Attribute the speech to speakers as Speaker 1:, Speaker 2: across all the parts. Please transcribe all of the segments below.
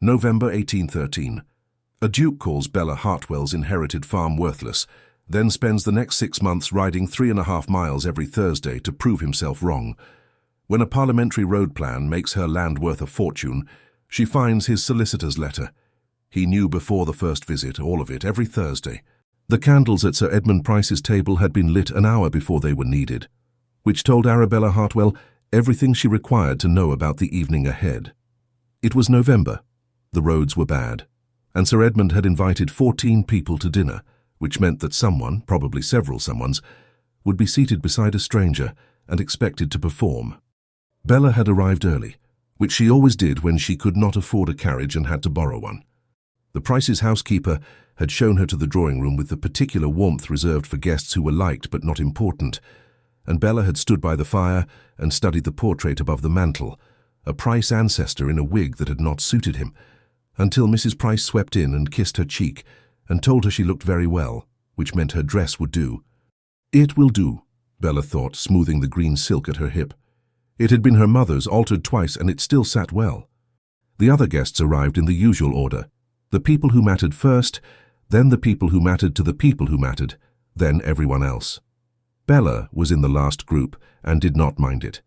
Speaker 1: November 1813. A duke calls Bella Hartwell's inherited farm worthless, then spends the next 6 months riding 3.5 miles every Thursday to prove himself wrong. When a parliamentary road plan makes her land worth a fortune, she finds his solicitor's letter. He knew before the first visit, all of it, every Thursday. The candles at Sir Edmund Price's table had been lit an hour before they were needed, which told Arabella Hartwell everything she required to know about the evening ahead. It was November. The roads were bad, and Sir Edmund had invited 14 people to dinner, which meant that someone, probably several someones, would be seated beside a stranger and expected to perform. Bella had arrived early, which she always did when she could not afford a carriage and had to borrow one. The Price's housekeeper had shown her to the drawing room with the particular warmth reserved for guests who were liked but not important, and Bella had stood by the fire and studied the portrait above the mantel, a Price ancestor in a wig that had not suited him, until Mrs. Price swept in and kissed her cheek and told her she looked very well, which meant her dress would do. It will do, Bella thought, smoothing the green silk at her hip. It had been her mother's, altered twice, and it still sat well. The other guests arrived in the usual order: the people who mattered first, then the people who mattered to the people who mattered, then everyone else. Bella was in the last group and did not mind it.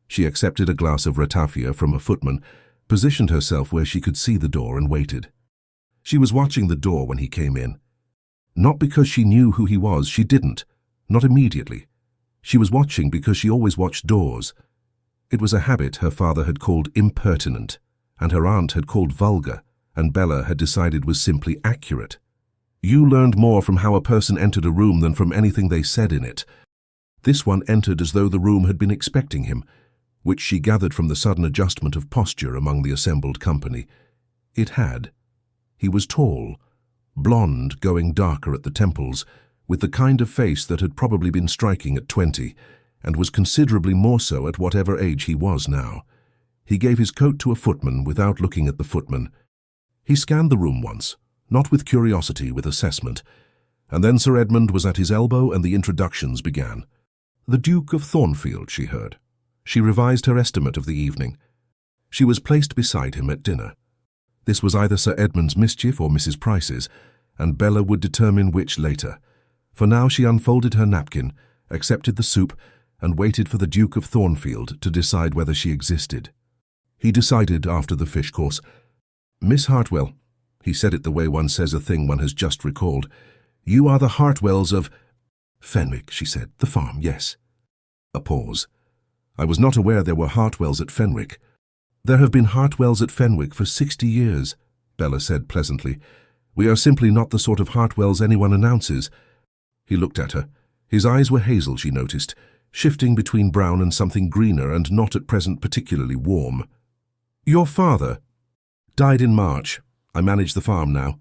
Speaker 1: She accepted a glass of ratafia from a footman, positioned herself where she could see the door, and waited. She was watching the door when he came in. Not because she knew who he was, she didn't, not immediately. She was watching because she always watched doors. It was a habit her father had called impertinent, and her aunt had called vulgar, and Bella had decided was simply accurate. You learned more from how a person entered a room than from anything they said in it. This one entered as though the room had been expecting him, which she gathered from the sudden adjustment of posture among the assembled company. It had. He was tall, blond, going darker at the temples, with the kind of face that had probably been striking at 20, and was considerably more so at whatever age he was now. He gave his coat to a footman without looking at the footman. He scanned the room once, not with curiosity, with assessment, and then Sir Edmund was at his elbow and the introductions began. The Duke of Thornfield, she heard. She revised her estimate of the evening. She was placed beside him at dinner. This was either Sir Edmund's mischief or Mrs. Price's, and Bella would determine which later. For now she unfolded her napkin, accepted the soup, and waited for the Duke of Thornfield to decide whether she existed. He decided after the fish course. "Miss Hartwell," he said it the way one says a thing one has just recalled, "you are the Hartwells of—" "Fenwick," she said. "The farm, yes." A pause. "I was not aware there were Hartwells at Fenwick." "There have been Hartwells at Fenwick for 60 years, Bella said pleasantly. "We are simply not the sort of Hartwells anyone announces." He looked at her. His eyes were hazel, she noticed, shifting between brown and something greener and not at present particularly warm. "Your father?" "Died in March. I manage the farm now."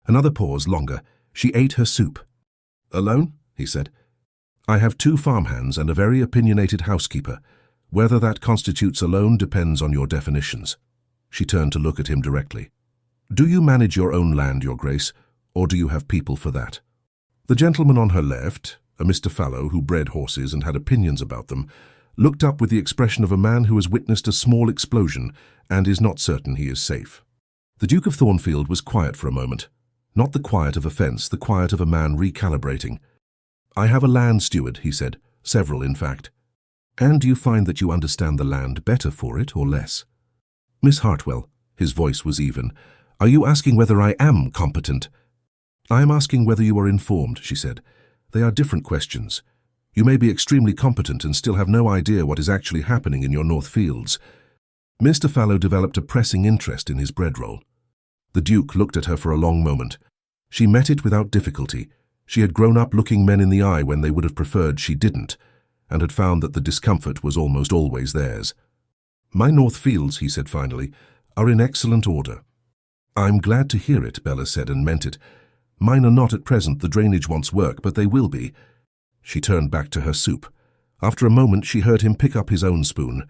Speaker 1: Another pause, longer. She ate her soup. "Alone?" he said. "I have 2 farmhands and a very opinionated housekeeper. Whether that constitutes alone depends on your definitions." She turned to look at him directly. "Do you manage your own land, Your Grace, or do you have people for that?" The gentleman on her left, a Mr. Fallow who bred horses and had opinions about them, looked up with the expression of a man who has witnessed a small explosion and is not certain he is safe. The Duke of Thornfield was quiet for a moment. Not the quiet of offence, the quiet of a man recalibrating. "I have a land steward," he said. "Several, in fact." "And do you find that you understand the land better for it or less?" "Miss Hartwell," his voice was even, "are you asking whether I am competent?" "I am asking whether you are informed," she said. "They are different questions. You may be extremely competent and still have no idea what is actually happening in your North Fields." Mr. Fallow developed a pressing interest in his bread roll. The Duke looked at her for a long moment. She met it without difficulty. She had grown up looking men in the eye when they would have preferred she didn't, and had found that the discomfort was almost always theirs. "My North Fields," he said finally, "are in excellent order." "I'm glad to hear it," Bella said, and meant it. "Mine are not at present. The drainage wants work, but they will be." She turned back to her soup. After a moment she heard him pick up his own spoon.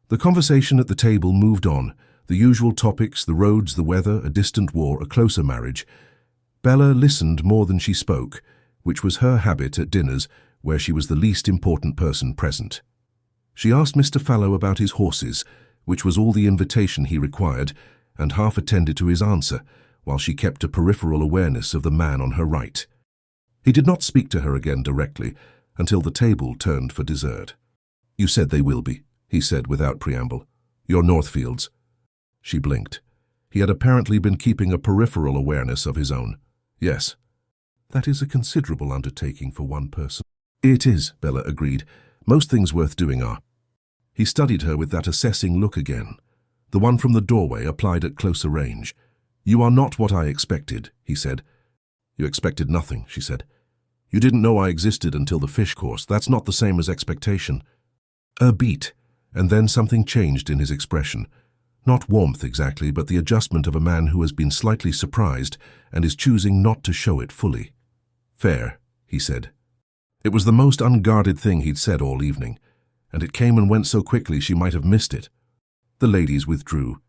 Speaker 1: The conversation at the table moved on, the usual topics, the roads, the weather, a distant war, a closer marriage. Bella listened more than she spoke, which was her habit at dinners where she was the least important person present. She asked Mr. Fallow about his horses, which was all the invitation he required, and half attended to his answer, while she kept a peripheral awareness of the man on her right. He did not speak to her again directly until the table turned for dessert. "You said they will be," he said without preamble. "You're Northfields." She blinked. He had apparently been keeping a peripheral awareness of his own. "Yes." "That is a considerable undertaking for one person." "It is," Bella agreed. "Most things worth doing are." He studied her with that assessing look again, the one from the doorway applied at closer range. "You are not what I expected," he said. "You expected nothing," she said. "You didn't know I existed until the fish course. That's not the same as expectation." A beat, and then something changed in his expression. Not warmth exactly, but the adjustment of a man who has been slightly surprised and is choosing not to show it fully. "Fair," he said. It was the most unguarded thing he'd said all evening, and it came and went so quickly she might have missed it. The ladies withdrew.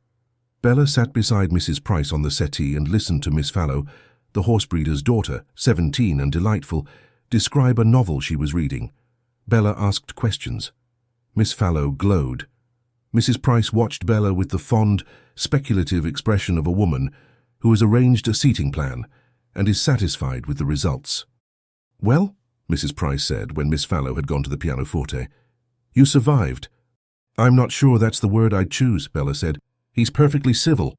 Speaker 1: Bella sat beside Mrs. Price on the settee and listened to Miss Fallow, the horsebreeder's daughter, 17 and delightful, describe a novel she was reading. Bella asked questions. Miss Fallow glowed. Mrs. Price watched Bella with the fond, speculative expression of a woman who has arranged a seating plan and is satisfied with the results. "Well," Mrs. Price said when Miss Fallow had gone to the pianoforte, "you survived." "I'm not sure that's the word I'd choose," Bella said. "He's perfectly civil."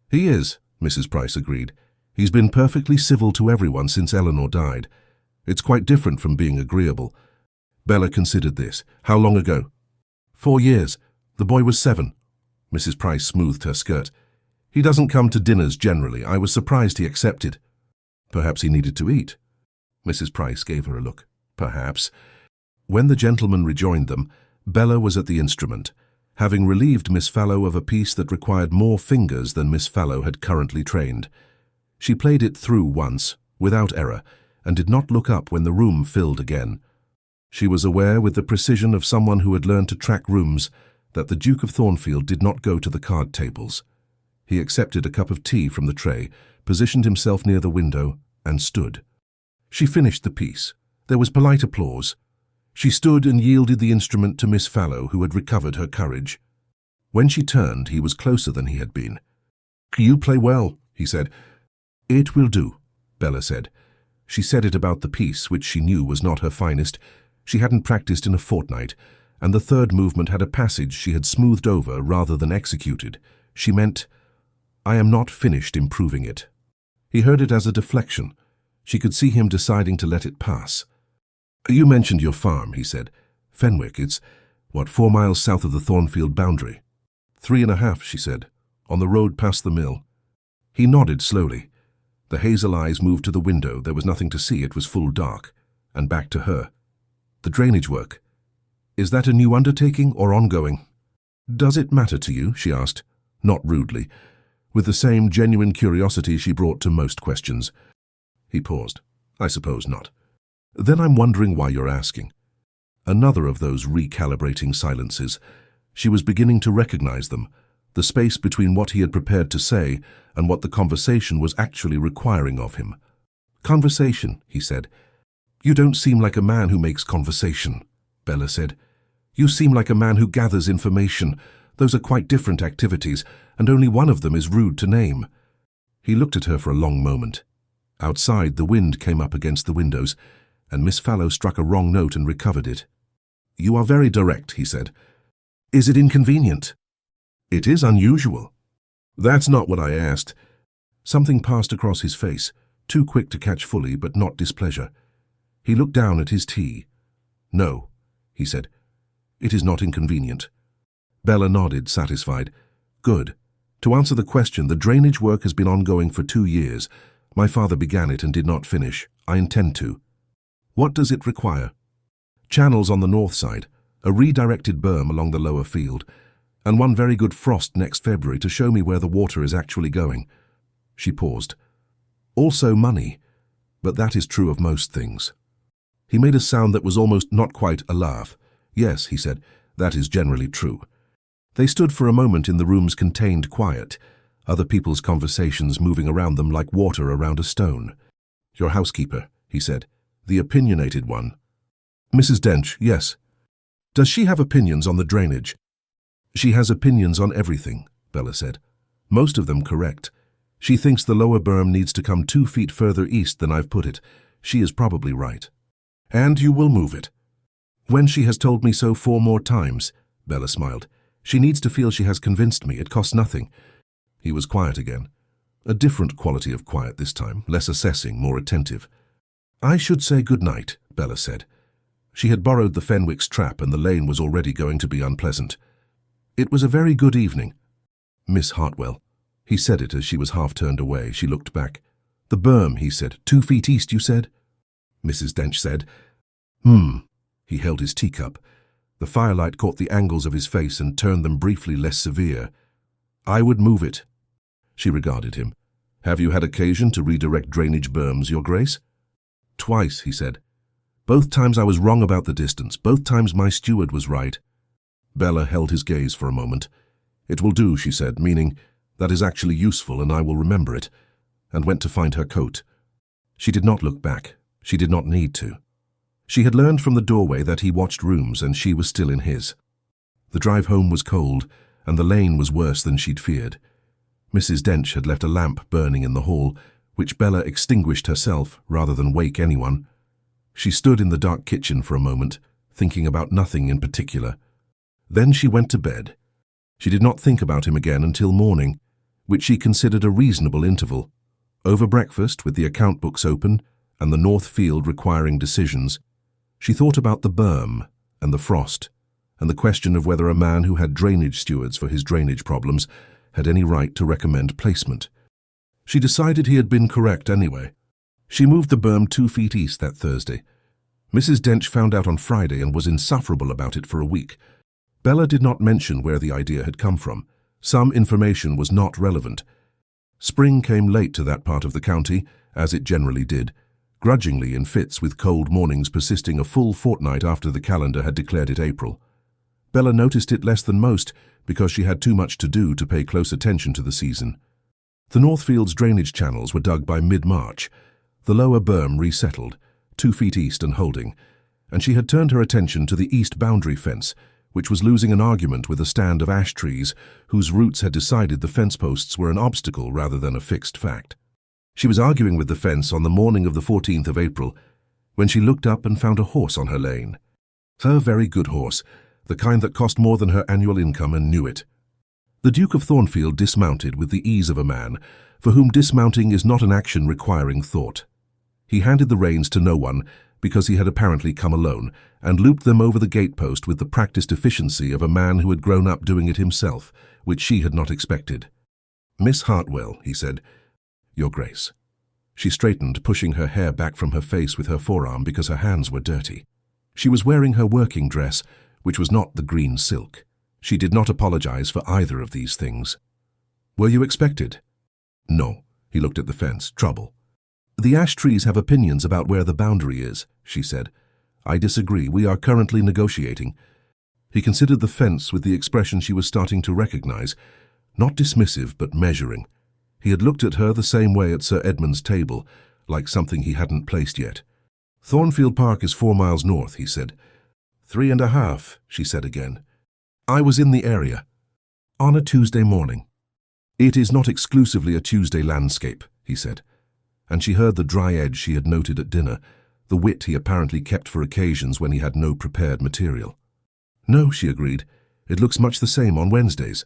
Speaker 1: "He is," Mrs. Price agreed. "He's been perfectly civil to everyone since Eleanor died. It's quite different from being agreeable." Bella considered this. "How long ago?" 4 years. The boy was 7. Mrs. Price smoothed her skirt. "He doesn't come to dinners generally. I was surprised he accepted." "Perhaps he needed to eat." Mrs. Price gave her a look. "Perhaps." When the gentleman rejoined them, Bella was at the instrument, having relieved Miss Fallow of a piece that required more fingers than Miss Fallow had currently trained. She played it through once, without error, and did not look up when the room filled again. She was aware, with the precision of someone who had learned to track rooms, that the Duke of Thornfield did not go to the card tables. He accepted a cup of tea from the tray, positioned himself near the window, and stood. She finished the piece. There was polite applause. She stood and yielded the instrument to Miss Fallow, who had recovered her courage. When she turned, he was closer than he had been. "You play well," he said. "It will do," Bella said. She said it about the piece, which she knew was not her finest. She hadn't practiced in a fortnight, and the third movement had a passage she had smoothed over rather than executed. She meant, "I am not finished improving it." He heard it as a deflection. She could see him deciding to let it pass. "You mentioned your farm," he said. "Fenwick, it's, 4 miles south of the Thornfield boundary?" 3.5, she said, "on the road past the mill." He nodded slowly. The hazel eyes moved to the window. There was nothing to see. It was full dark. And back to her. "The drainage work. Is that a new undertaking or ongoing?" "Does it matter to you?" she asked, not rudely, with the same genuine curiosity she brought to most questions. He paused. "I suppose not." "Then I'm wondering why you're asking." Another of those recalibrating silences. She was beginning to recognize them, the space between what he had prepared to say and what the conversation was actually requiring of him. "Conversation," he said. "You don't seem like a man who makes conversation," Bella said. "You seem like a man who gathers information. Those are quite different activities, and only one of them is rude to name." He looked at her for a long moment. Outside, the wind came up against the windows, and Miss Fallow struck a wrong note and recovered it. "You are very direct," he said. "Is it inconvenient?" "It is unusual." "That's not what I asked." Something passed across his face, too quick to catch fully, but not displeasure. He looked down at his tea. "No," he said. "It is not inconvenient." Bella nodded, satisfied. "Good. To answer the question, the drainage work has been ongoing for 2 years. My father began it and did not finish. I intend to." "What does it require?" "Channels on the north side, a redirected berm along the lower field, and one very good frost next February to show me where the water is actually going." She paused. "Also money, but that is true of most things." He made a sound that was almost not quite a laugh. "Yes," he said, "that is generally true." They stood for a moment in the room's contained quiet, other people's conversations moving around them like water around a stone. "Your housekeeper," he said, "the opinionated one." "Mrs. Dench, yes." "Does she have opinions on the drainage?" "She has opinions on everything," Bella said. Most of them correct. She thinks the lower berm needs to come 2 feet further east than I've put it. She is probably right. And you will move it. When she has told me so 4 more times, Bella smiled. She needs to feel she has convinced me. It costs nothing. He was quiet again. A different quality of quiet this time, less assessing, more attentive. I should say good night, Bella said. She had borrowed the Fenwick's trap and the lane was already going to be unpleasant. It was a very good evening. Miss Hartwell. He said it as she was half turned away. She looked back. The berm, he said. 2 feet east, you said? Mrs. Dench said. He held his teacup. The firelight caught the angles of his face and turned them briefly less severe. I would move it. She regarded him. Have you had occasion to redirect drainage berms, Your Grace? Twice, he said. Both times I was wrong about the distance. Both times my steward was right. Bella held his gaze for a moment. It will do, she said, meaning, that is actually useful and I will remember it, and went to find her coat. She did not look back. She did not need to. She had learned from the doorway that he watched rooms and she was still in his. The drive home was cold, and the lane was worse than she'd feared. Mrs. Dench had left a lamp burning in the hall, which Bella extinguished herself rather than wake anyone. She stood in the dark kitchen for a moment, thinking about nothing in particular. Then she went to bed. She did not think about him again until morning, which she considered a reasonable interval. Over breakfast, with the account books open and the north field requiring decisions, she thought about the berm and the frost and the question of whether a man who had drainage stewards for his drainage problems had any right to recommend placement. She decided he had been correct anyway. She moved the berm 2 feet east that Thursday. Mrs. Dench found out on Friday and was insufferable about it for a week. Bella did not mention where the idea had come from. Some information was not relevant. Spring came late to that part of the county, as it generally did, grudgingly in fits with cold mornings persisting a full fortnight after the calendar had declared it April. Bella noticed it less than most because she had too much to do to pay close attention to the season. The Northfield's drainage channels were dug by mid-March, the lower berm resettled, 2 feet east and holding, and she had turned her attention to the east boundary fence, which was losing an argument with a stand of ash trees whose roots had decided the fence posts were an obstacle rather than a fixed fact. She was arguing with the fence on the morning of the 14th of April when she looked up and found a horse on her lane. Her very good horse, the kind that cost more than her annual income and knew it. The Duke of Thornfield dismounted with the ease of a man for whom dismounting is not an action requiring thought. He handed the reins to no one because he had apparently come alone, and looped them over the gatepost with the practiced efficiency of a man who had grown up doing it himself, which she had not expected. Miss Hartwell, he said. Your Grace. She straightened, pushing her hair back from her face with her forearm because her hands were dirty. She was wearing her working dress, which was not the green silk. She did not apologize for either of these things. Were you expected? No. He looked at the fence. Trouble. The ash trees have opinions about where the boundary is, she said. I disagree. We are currently negotiating. He considered the fence with the expression she was starting to recognize, not dismissive but measuring. He had looked at her the same way at Sir Edmund's table, like something he hadn't placed yet. Thornfield Park is 4 miles north, he said. 3.5, she said again. I was in the area. On a Tuesday morning. It is not exclusively a Tuesday landscape, he said. And she heard the dry edge she had noted at dinner, the wit he apparently kept for occasions when he had no prepared material. No, she agreed. It looks much the same on Wednesdays.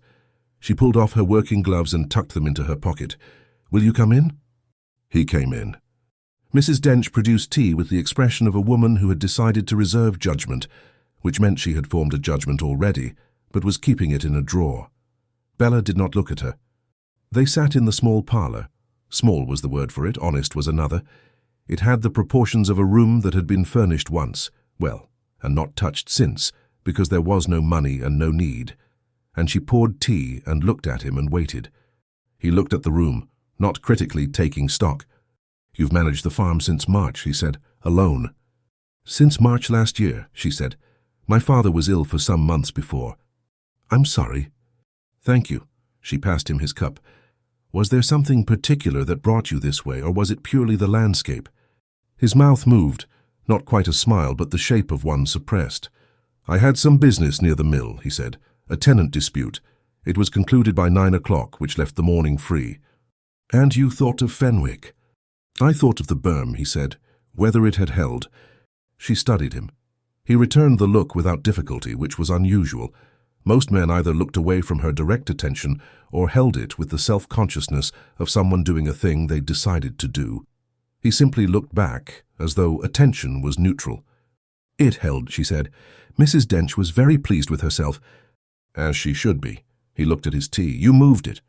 Speaker 1: She pulled off her working gloves and tucked them into her pocket. Will you come in? He came in. Mrs. Dench produced tea with the expression of a woman who had decided to reserve judgment, which meant she had formed a judgment already, but was keeping it in a drawer. Bella did not look at her. They sat in the small parlour. Small was the word for it, honest was another. It had the proportions of a room that had been furnished once, well, and not touched since, because there was no money and no need. And she poured tea and looked at him and waited. He looked at the room, not critically taking stock. You've managed the farm since March, he said, alone. Since March last year, she said. My father was ill for some months before. I'm sorry. Thank you. She passed him his cup. Was there something particular that brought you this way, or was it purely the landscape? His mouth moved, not quite a smile, but the shape of one suppressed. I had some business near the mill, he said. A tenant dispute. It was concluded by 9 o'clock, which left the morning free. And you thought of Fenwick? I thought of the berm, he said, whether it had held. She studied him. He returned the look without difficulty, which was unusual. Most men either looked away from her direct attention or held it with the self-consciousness of someone doing a thing they'd decided to do. He simply looked back, as though attention was neutral. It held, she said. Mrs. Dench was very pleased with herself. As she should be. He looked at his tea. You moved it.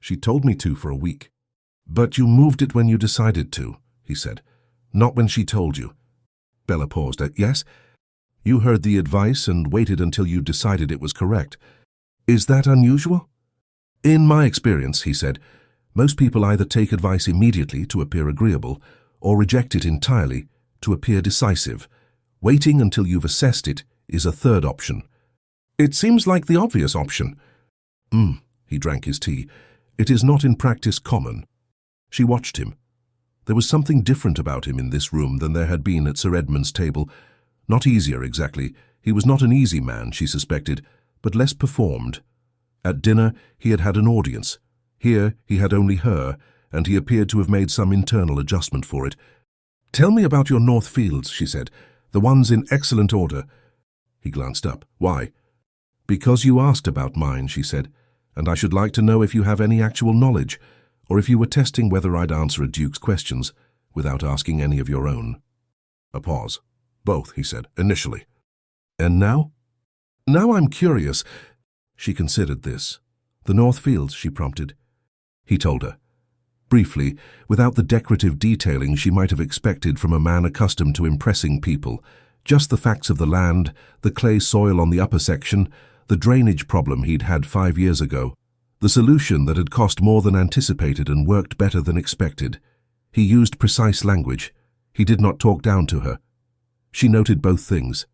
Speaker 1: She told me to for a week. But you moved it when you decided to, he said. Not when she told you. Bella paused. Yes? You heard the advice and waited until you decided it was correct. Is that unusual? In my experience, he said, most people either take advice immediately to appear agreeable or reject it entirely to appear decisive. Waiting until you've assessed it is a third option. It seems like the obvious option. He drank his tea. It is not in practice common. She watched him. There was something different about him in this room than there had been at Sir Edmund's table. Not easier, exactly. He was not an easy man, she suspected, but less performed. At dinner, he had had an audience. Here, he had only her, and he appeared to have made some internal adjustment for it. Tell me about your North Fields, she said. The ones in excellent order. He glanced up. Why? Because you asked about mine, she said, and I should like to know if you have any actual knowledge, or if you were testing whether I'd answer a duke's questions without asking any of your own. A pause. Both, he said, initially. And now? Now I'm curious. She considered this. The North Fields, she prompted. He told her. Briefly, without the decorative detailing she might have expected from a man accustomed to impressing people, just the facts of the land, the clay soil on the upper section, the drainage problem he'd had 5 years ago, the solution that had cost more than anticipated and worked better than expected. He used precise language. He did not talk down to her. She noted both things.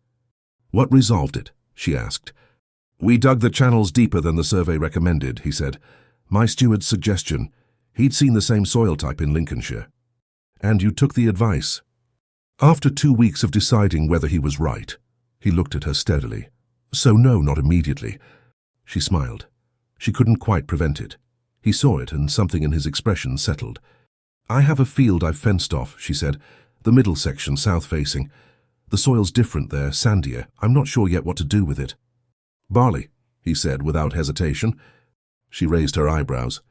Speaker 1: What resolved it? She asked. We dug the channels deeper than the survey recommended, he said. My steward's suggestion. He'd seen the same soil type in Lincolnshire. And you took the advice. After 2 weeks of deciding whether he was right, he looked at her steadily. So no, not immediately. She smiled. She couldn't quite prevent it. He saw it, and something in his expression settled. I have a field I've fenced off, she said. The middle section, south-facing. The soil's different there, sandier. I'm not sure yet what to do with it. Barley, he said without hesitation. She raised her eyebrows.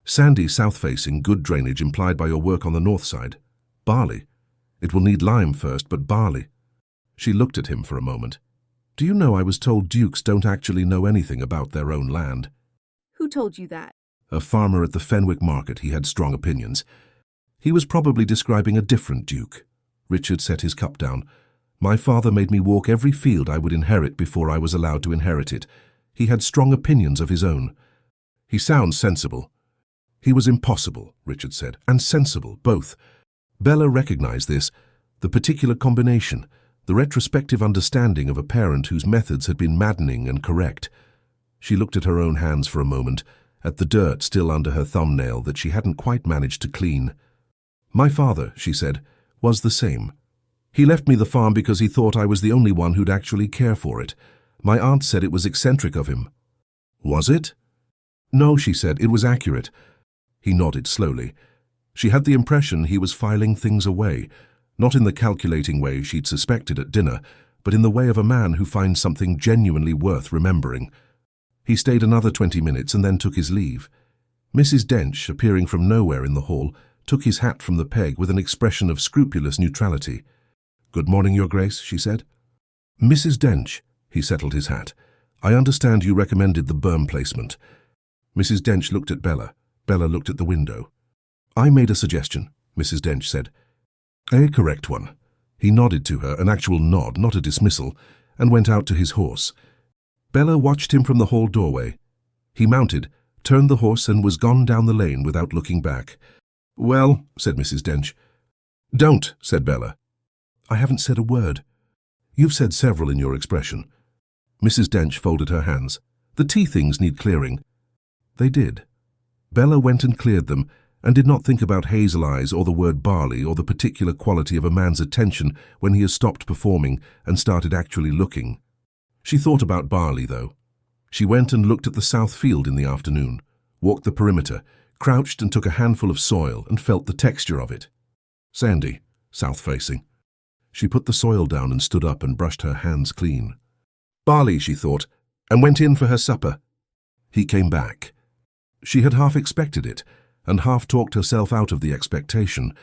Speaker 1: Sandy, south-facing, good drainage implied by your work on the north side. Barley. It will need lime first, but barley. She looked at him for a moment. Do you know I was told dukes don't actually know anything about their own land?
Speaker 2: Who told you that?
Speaker 1: A farmer at the Fenwick market. He had strong opinions. He was probably describing a different duke. Richard set his cup down. My father made me walk every field I would inherit before I was allowed to inherit it. He had strong opinions of his own. He sounds sensible. He was impossible, Richard said, and sensible, both. Bella recognized this, the particular combination, the retrospective understanding of a parent whose methods had been maddening and correct. She looked at her own hands for a moment, at the dirt still under her thumbnail that she hadn't quite managed to clean. My father, she said, was the same. He left me the farm because he thought I was the only one who'd actually care for it. My aunt said it was eccentric of him. Was it? No, she said, it was accurate. He nodded slowly. She had the impression he was filing things away, not in the calculating way she'd suspected at dinner, but in the way of a man who finds something genuinely worth remembering. He stayed another 20 minutes and then took his leave. Mrs. Dench, appearing from nowhere in the hall, took his hat from the peg with an expression of scrupulous neutrality. Good morning, Your Grace, she said. Mrs. Dench, he settled his hat. I understand you recommended the berm placement. Mrs. Dench looked at Bella. Bella looked at the window. I made a suggestion, Mrs. Dench said. A correct one. He nodded to her, an actual nod, not a dismissal, and went out to his horse. Bella watched him from the hall doorway. He mounted, turned the horse, and was gone down the lane without looking back. Well, said Mrs. Dench. Don't, said Bella. I haven't said a word. You've said several in your expression. Mrs. Dench folded her hands. The tea things need clearing. They did. Bella went and cleared them, and did not think about hazel eyes or the word barley or the particular quality of a man's attention when he has stopped performing and started actually looking. She thought about barley, though. She went and looked at the south field in the afternoon, walked the perimeter, crouched and took a handful of soil and felt the texture of it. Sandy, south-facing. She put the soil down and stood up and brushed her hands clean. Barley, she thought, and went in for her supper. He came back. She had half expected it, and half talked herself out of the expectation,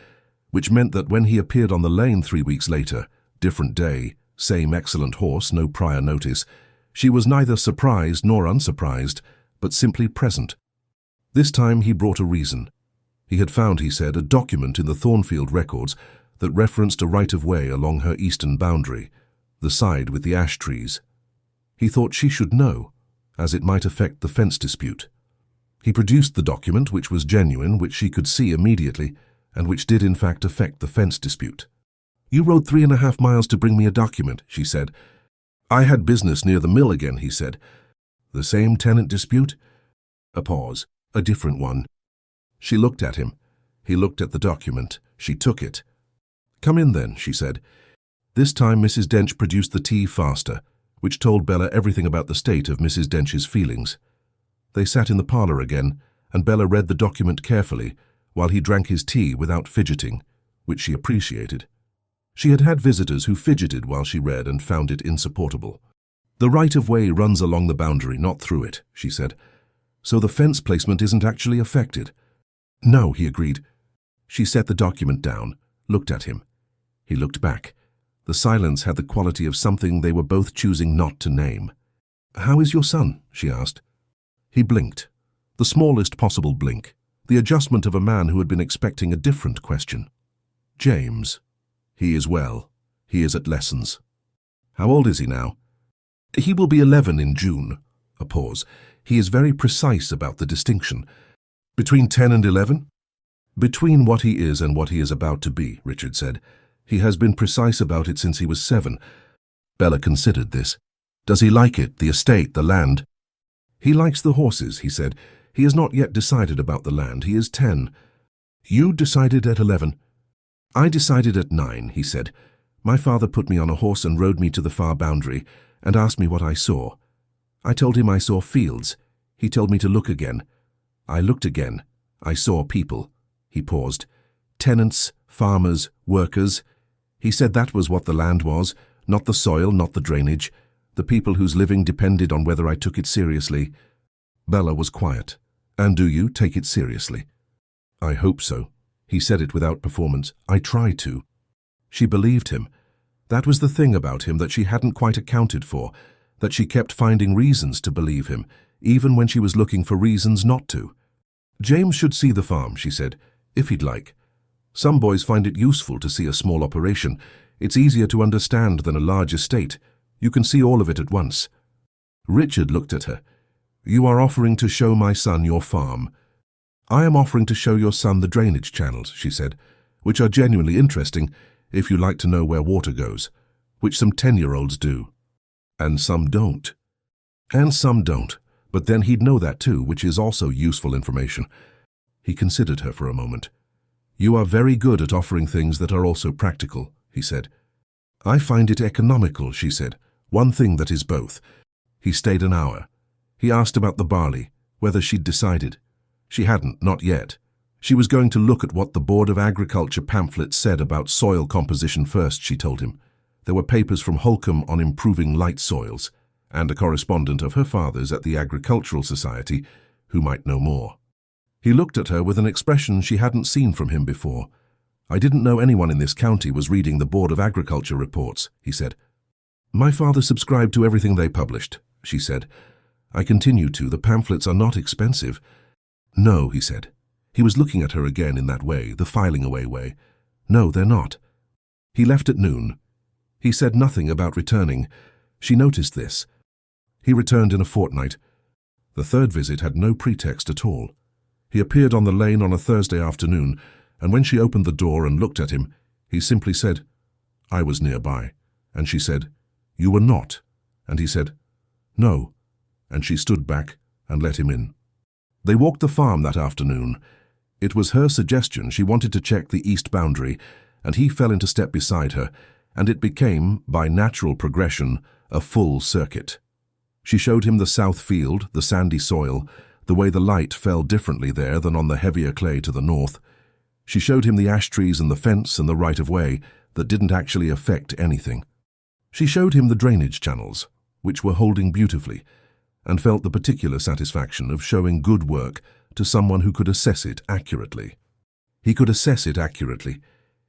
Speaker 1: which meant that when he appeared on the lane 3 weeks later, different day, same excellent horse, no prior notice, she was neither surprised nor unsurprised, but simply present. This time he brought a reason. He had found, he said, a document in the Thornfield records that referenced a right-of-way along her eastern boundary, the side with the ash trees. He thought she should know, as it might affect the fence dispute. He produced the document, which was genuine, which she could see immediately, and which did in fact affect the fence dispute. "You rode 3.5 miles to bring me a document," she said. "I had business near the mill again," he said. "The same tenant dispute?" A pause. "A different one." She looked at him. He looked at the document. She took it. "Come in then," she said. This time Mrs. Dench produced the tea faster, which told Bella everything about the state of Mrs. Dench's feelings. They sat in the parlour again, and Bella read the document carefully, while he drank his tea without fidgeting, which she appreciated. She had had visitors who fidgeted while she read and found it insupportable. "The right-of-way runs along the boundary, not through it," she said. "So the fence placement isn't actually affected." "No," he agreed. She set the document down, looked at him. He looked back. The silence had the quality of something they were both choosing not to name. "How is your son?" she asked. He blinked. The smallest possible blink. The adjustment of a man who had been expecting a different question. "James. He is well. He is at lessons." "How old is he now?" "He will be 11 in June." A pause. "He is very precise about the distinction." "Between 10 and 11? "Between what he is and what he is about to be," Richard said. "He has been precise about it since he was 7. Bella considered this. "Does he like it, the estate, the land?" "He likes the horses," he said. "He has not yet decided about the land. He is 10. "You decided at 11. "I decided at 9, he said. "My father put me on a horse and rode me to the far boundary, and asked me what I saw. I told him I saw fields. He told me to look again. I looked again. I saw people." He paused. "Tenants, farmers, workers." He said that was what the land was, not the soil, not the drainage, the people whose living depended on whether I took it seriously. Bella was quiet. "And do you take it seriously?" "I hope so." He said it without performance. "I try to." She believed him. That was the thing about him that she hadn't quite accounted for, that she kept finding reasons to believe him, even when she was looking for reasons not to. "James should see the farm," she said, "if he'd like. Some boys find it useful to see a small operation. It's easier to understand than a large estate. You can see all of it at once." Richard looked at her. "You are offering to show my son your farm." "I am offering to show your son the drainage channels," she said, "which are genuinely interesting if you like to know where water goes, which some 10-year-olds do. And some don't." "And some don't, but then he'd know that too, which is also useful information." He considered her for a moment. "You are very good at offering things that are also practical," he said. "I find it economical," she said, "one thing that is both." He stayed an hour. He asked about the barley, whether she'd decided. She hadn't, not yet. She was going to look at what the Board of Agriculture pamphlet said about soil composition first, she told him. There were papers from Holcomb on improving light soils, and a correspondent of her father's at the Agricultural Society who might know more. He looked at her with an expression she hadn't seen from him before. "I didn't know anyone in this county was reading the Board of Agriculture reports," he said. "My father subscribed to everything they published," she said. "I continue to. The pamphlets are not expensive." "No," he said. He was looking at her again in that way, the filing away way. "No, they're not." He left at noon. He said nothing about returning. She noticed this. He returned in a fortnight. The third visit had no pretext at all. He appeared on the lane on a Thursday afternoon, and when she opened the door and looked at him, he simply said, "I was nearby." And she said, "You were not." And he said, "No." And she stood back and let him in. They walked the farm that afternoon. It was her suggestion. She wanted to check the east boundary, and he fell into step beside her, and it became, by natural progression, a full circuit. She showed him the south field, the sandy soil, the way the light fell differently there than on the heavier clay to the north. She showed him the ash trees and the fence and the right-of-way that didn't actually affect anything. She showed him the drainage channels, which were holding beautifully, and felt the particular satisfaction of showing good work to someone who could assess it accurately. He could assess it accurately.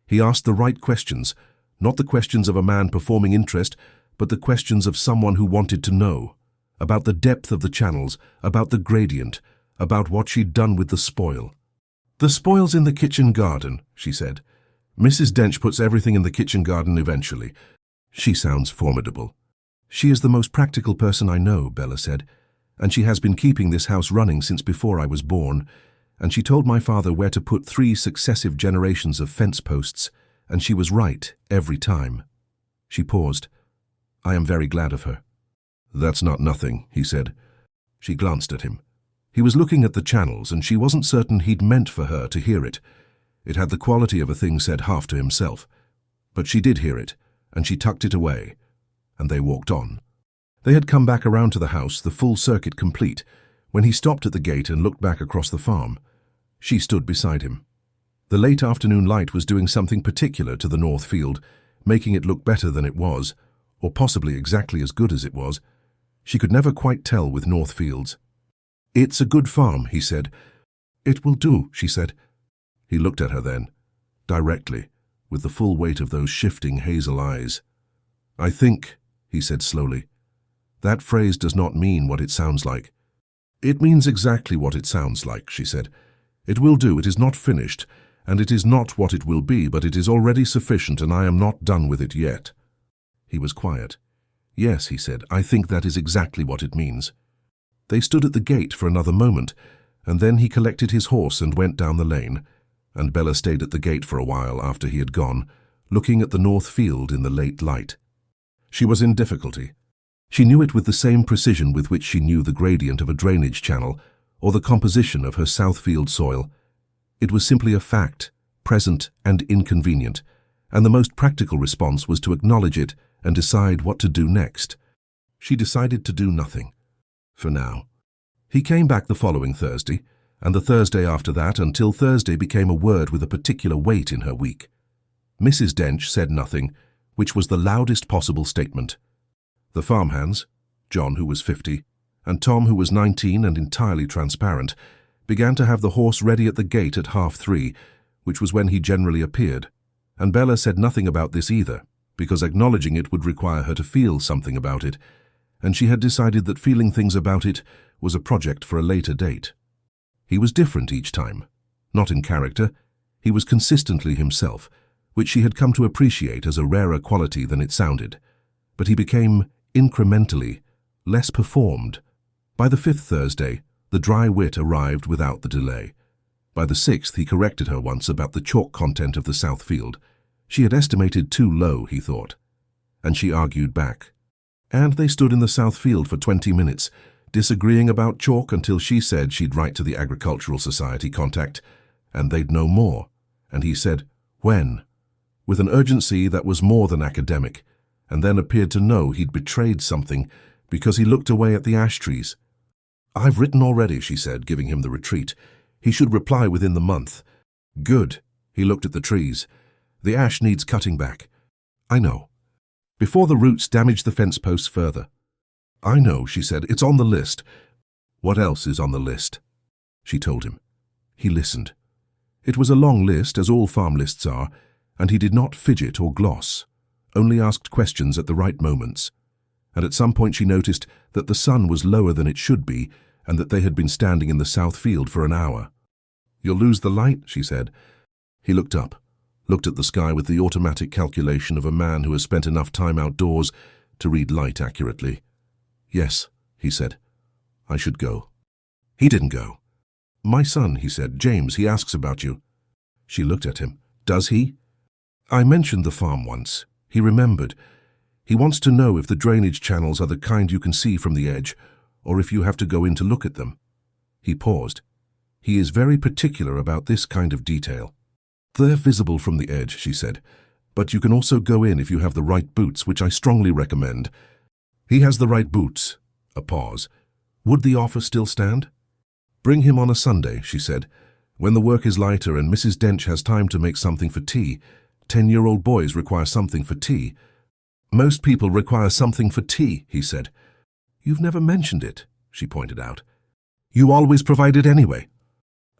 Speaker 1: He asked the right questions, not the questions of a man performing interest, but the questions of someone who wanted to know, about the depth of the channels, about the gradient, about what she'd done with the spoil. "The spoil's in the kitchen garden," she said. "Mrs. Dench puts everything in the kitchen garden eventually." She sounds formidable. "She is the most practical person I know," Bella said, "and she has been keeping this house running since before I was born, and she told my father where to put 3 successive generations of fence posts, and she was right every time." She paused. "I am very glad of her." "That's not nothing," he said. She glanced at him. He was looking at the channels, and she wasn't certain he'd meant for her to hear it. It had the quality of a thing said half to himself. But she did hear it, and she tucked it away, and they walked on. They had come back around to the house, the full circuit complete, when he stopped at the gate and looked back across the farm. She stood beside him. The late afternoon light was doing something particular to the north field, making it look better than it was, or possibly exactly as good as it was. She could never quite tell with north fields. "It's a good farm," he said. "It will do," she said. He looked at her then, directly, with the full weight of those shifting hazel eyes. "I think," he said slowly, "that phrase does not mean what it sounds like." "It means exactly what it sounds like," she said. "It will do. It is not finished, and it is not what it will be, but it is already sufficient, and I am not done with it yet." He was quiet. "Yes," he said, "I think that is exactly what it means." They stood at the gate for another moment, and then he collected his horse and went down the lane, and Bella stayed at the gate for a while after he had gone, looking at the north field in the late light. She was in difficulty. She knew it with the same precision with which she knew the gradient of a drainage channel or the composition of her south field soil. It was simply a fact, present and inconvenient, and the most practical response was to acknowledge it and decide what to do next. She decided to do nothing, for now. He came back the following Thursday, and the Thursday after that, until Thursday became a word with a particular weight in her week. Mrs. Dench said nothing, which was the loudest possible statement. The farmhands, John, who was 50, and Tom, who was 19 and entirely transparent, began to have the horse ready at the gate at 3:30, which was when he generally appeared, and Bella said nothing about this either, because acknowledging it would require her to feel something about it, and she had decided that feeling things about it was a project for a later date. He was different each time, not in character. He was consistently himself, which she had come to appreciate as a rarer quality than it sounded, but he became, incrementally, less performed. By the 5th Thursday, the dry wit arrived without the delay. By the 6th, he corrected her once about the chalk content of the south field. She had estimated too low, he thought, and she argued back. And they stood in the south field for 20 minutes, disagreeing about chalk until she said she'd write to the Agricultural Society contact, and they'd know more, and he said, "When?" with an urgency that was more than academic, and then appeared to know he'd betrayed something because he looked away at the ash trees. "I've written already," she said, giving him the retreat. "He should reply within the month." "Good." He looked at the trees. "The ash needs cutting back." "I know. Before the roots damage the fence posts further." "I know," she said. "It's on the list." "What else is on the list?" She told him. He listened. It was a long list, as all farm lists are, and he did not fidget or gloss, only asked questions at the right moments. And at some point she noticed that the sun was lower than it should be, and that they had been standing in the south field for an hour. "You'll lose the light," she said. He looked up, looked at the sky with the automatic calculation of a man who has spent enough time outdoors to read light accurately. "Yes," he said. "I should go." He didn't go. "My son," he said, "James, he asks about you." She looked at him. "Does he?" "I mentioned the farm once." He remembered. "He wants to know if the drainage channels are the kind you can see from the edge, or if you have to go in to look at them." He paused. "He is very particular about this kind of detail." "They're visible from the edge," she said, "but you can also go in if you have the right boots, which I strongly recommend." "He has the right boots," A pause. Would the offer still stand? Bring him on a Sunday, she said, when the work is lighter and Mrs. Dench has time to make something for tea. 10-year-old boys require something for tea. Most people require something for tea, he said. You've never mentioned it, she pointed out. You always provide it anyway.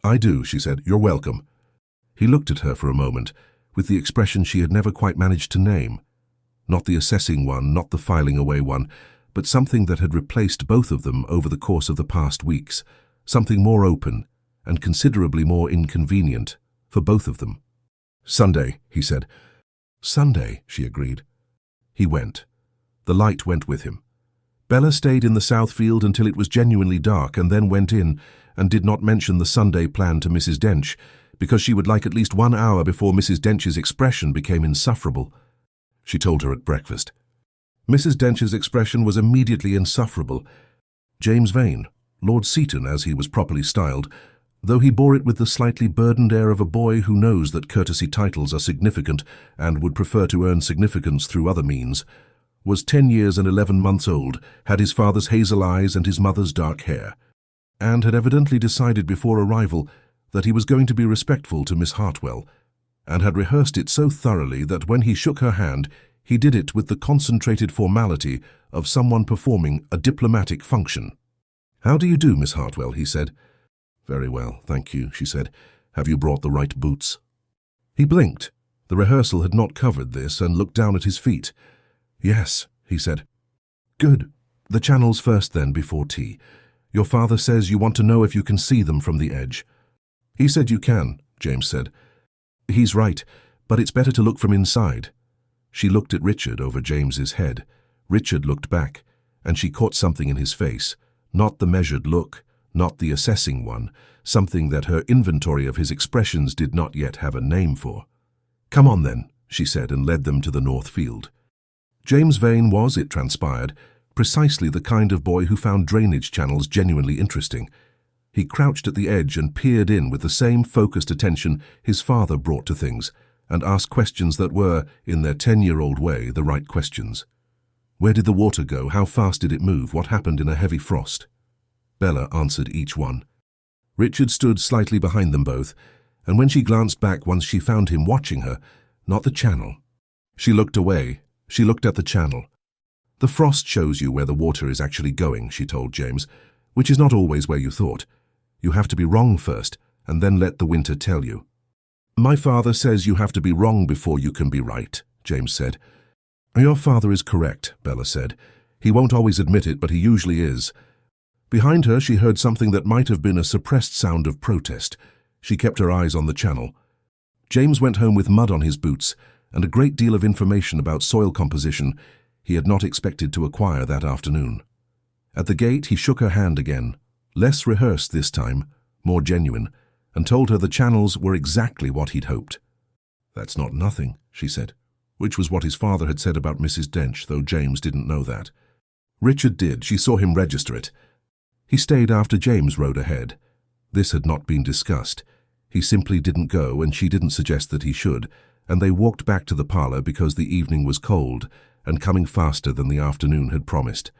Speaker 1: I do, she said. You're welcome. He looked at her for a moment, with the expression she had never quite managed to name. Not the assessing one, not the filing away one, but something that had replaced both of them over the course of the past weeks, something more open and considerably more inconvenient for both of them. Sunday, he said. Sunday, she agreed. He went. The light went with him. Bella stayed in the south field until it was genuinely dark and then went in and did not mention the Sunday plan to Mrs. Dench, because she would like at least 1 hour before Mrs. Dench's expression became insufferable. She told her at breakfast. Mrs. Dench's expression was immediately insufferable. James Vane, Lord Seaton as he was properly styled, though he bore it with the slightly burdened air of a boy who knows that courtesy titles are significant and would prefer to earn significance through other means, was 10 years and 11 months old, had his father's hazel eyes and his mother's dark hair, and had evidently decided before arrival that he was going to be respectful to Miss Hartwell, and had rehearsed it so thoroughly that when he shook her hand, he did it with the concentrated formality of someone performing a diplomatic function. How do you do, Miss Hartwell, he said. Very well, thank you, she said. Have you brought the right boots? He blinked. The rehearsal had not covered this, and looked down at his feet. Yes, he said. Good. The channels first then, before tea. Your father says you want to know if you can see them from the edge. He said you can, James said. He's right, but it's better to look from inside. She looked at Richard over James's head. Richard looked back, and she caught something in his face, not the measured look, not the assessing one, something that her inventory of his expressions did not yet have a name for. Come on then, she said, and led them to the north field. James Vane was, it transpired, precisely the kind of boy who found drainage channels genuinely interesting. He crouched at the edge and peered in with the same focused attention his father brought to things, and asked questions that were, in their 10-year-old way, the right questions. Where did the water go? How fast did it move? What happened in a heavy frost? Bella answered each one. Richard stood slightly behind them both, and when she glanced back once she found him watching her, not the channel. She looked away. She looked at the channel. The frost shows you where the water is actually going, she told James, which is not always where you thought. You have to be wrong first, and then let the winter tell you. My father says you have to be wrong before you can be right, James said. Your father is correct, Bella said. He won't always admit it, but he usually is. Behind her she heard something that might have been a suppressed sound of protest. She kept her eyes on the channel. James went home with mud on his boots and a great deal of information about soil composition he had not expected to acquire that afternoon. At the gate he shook her hand again, less rehearsed this time, more genuine, and told her the channels were exactly what he'd hoped. That's not nothing, she said, which was what his father had said about Mrs. Dench, though James didn't know that. Richard did. She saw him register it. He stayed after James rode ahead. This had not been discussed. He simply didn't go, and she didn't suggest that he should, and they walked back to the parlour because the evening was cold and coming faster than the afternoon had promised.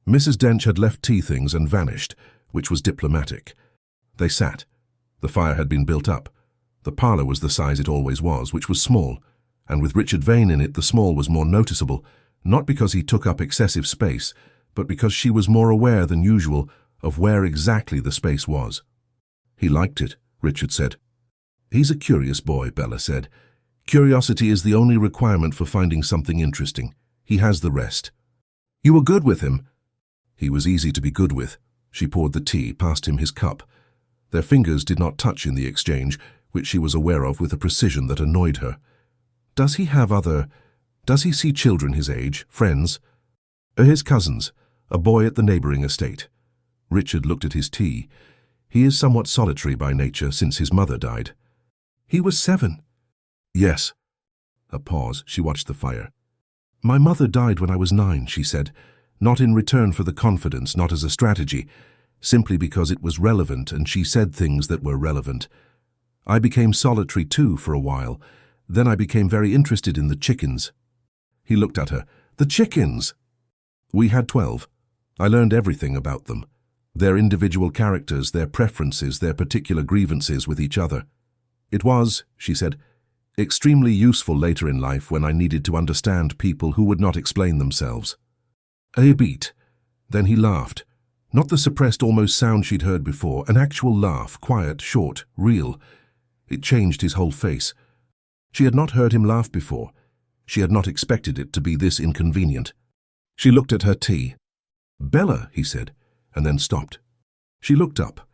Speaker 1: Mrs. Dench had left tea things and vanished, which was diplomatic. They sat. The fire had been built up. The parlour was the size it always was, which was small, and with Richard Vane in it the small was more noticeable, not because he took up excessive space, but because she was more aware than usual of where exactly the space was. He liked it, Richard said. He's a curious boy, Bella said. Curiosity is the only requirement for finding something interesting. He has the rest. You were good with him. He was easy to be good with. She poured the tea, passed him his cup. Their fingers did not touch in the exchange, which she was aware of with a precision that annoyed her. Does he see children his age, friends? His cousins, a boy at the neighbouring estate. Richard looked at his tea. He is somewhat solitary by nature since his mother died. He was 7. Yes. A pause. She watched the fire. My mother died when I was 9, she said, not in return for the confidence, not as a strategy, simply because it was relevant and she said things that were relevant. I became solitary too for a while. Then I became very interested in the chickens. He looked at her. The chickens! We had 12. I learned everything about them. Their individual characters, their preferences, their particular grievances with each other. It was, she said, extremely useful later in life when I needed to understand people who would not explain themselves. A beat. Then he laughed. Not the suppressed almost sound she'd heard before, an actual laugh, quiet, short, real. It changed his whole face. She had not heard him laugh before. She had not expected it to be this inconvenient. She looked at her tea. "Bella," he said, and then stopped. She looked up.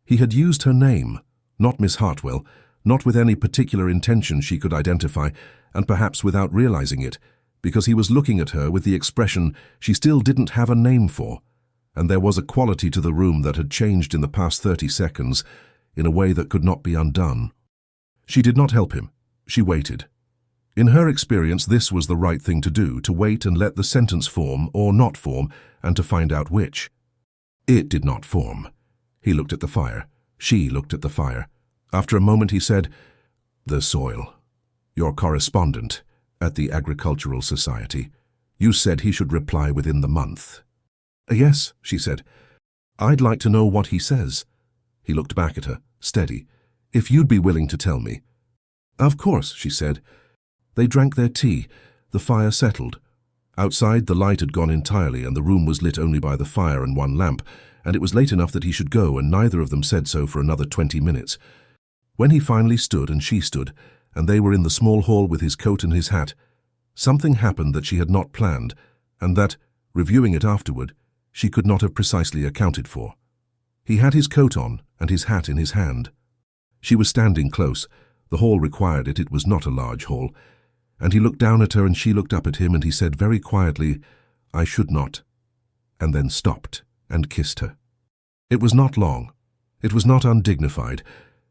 Speaker 1: He had used her name, not Miss Hartwell, not with any particular intention she could identify, and perhaps without realizing it, because he was looking at her with the expression she still didn't have a name for, and there was a quality to the room that had changed in the past 30 seconds in a way that could not be undone. She did not help him. She waited. In her experience, this was the right thing to do, to wait and let the sentence form or not form, and to find out which. It did not form. He looked at the fire. She looked at the fire. After a moment he said, "The soil. Your correspondent at the Agricultural Society. You said he should reply within the month." "Yes," she said. "I'd like to know what he says." He looked back at her, steady. "If you'd be willing to tell me." "Of course," she said. They drank their tea. The fire settled. Outside, the light had gone entirely, and the room was lit only by the fire and one lamp, and it was late enough that he should go, and neither of them said so for another 20 minutes. When he finally stood and she stood, and they were in the small hall with his coat and his hat, something happened that she had not planned, and that, reviewing it afterward, she could not have precisely accounted for. He had his coat on and his hat in his hand. She was standing close. The hall required it. It was not a large hall. And he looked down at her and she looked up at him, and he said very quietly, "I should not," and then stopped and kissed her. It was not long. It was not undignified.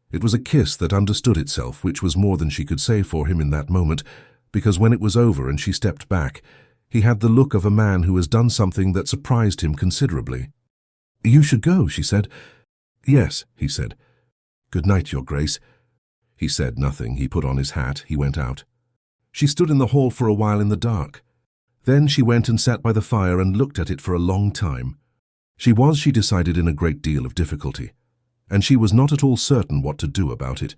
Speaker 1: It was a kiss that understood itself, which was more than she could say for him in that moment, because when it was over and she stepped back, he had the look of a man who has done something that surprised him considerably. "You should go," she said. "Yes," he said. "Good night, Your Grace." He said nothing. He put on his hat. He went out. She stood in the hall for a while in the dark. Then she went and sat by the fire and looked at it for a long time. She decided, in a great deal of difficulty, and she was not at all certain what to do about it,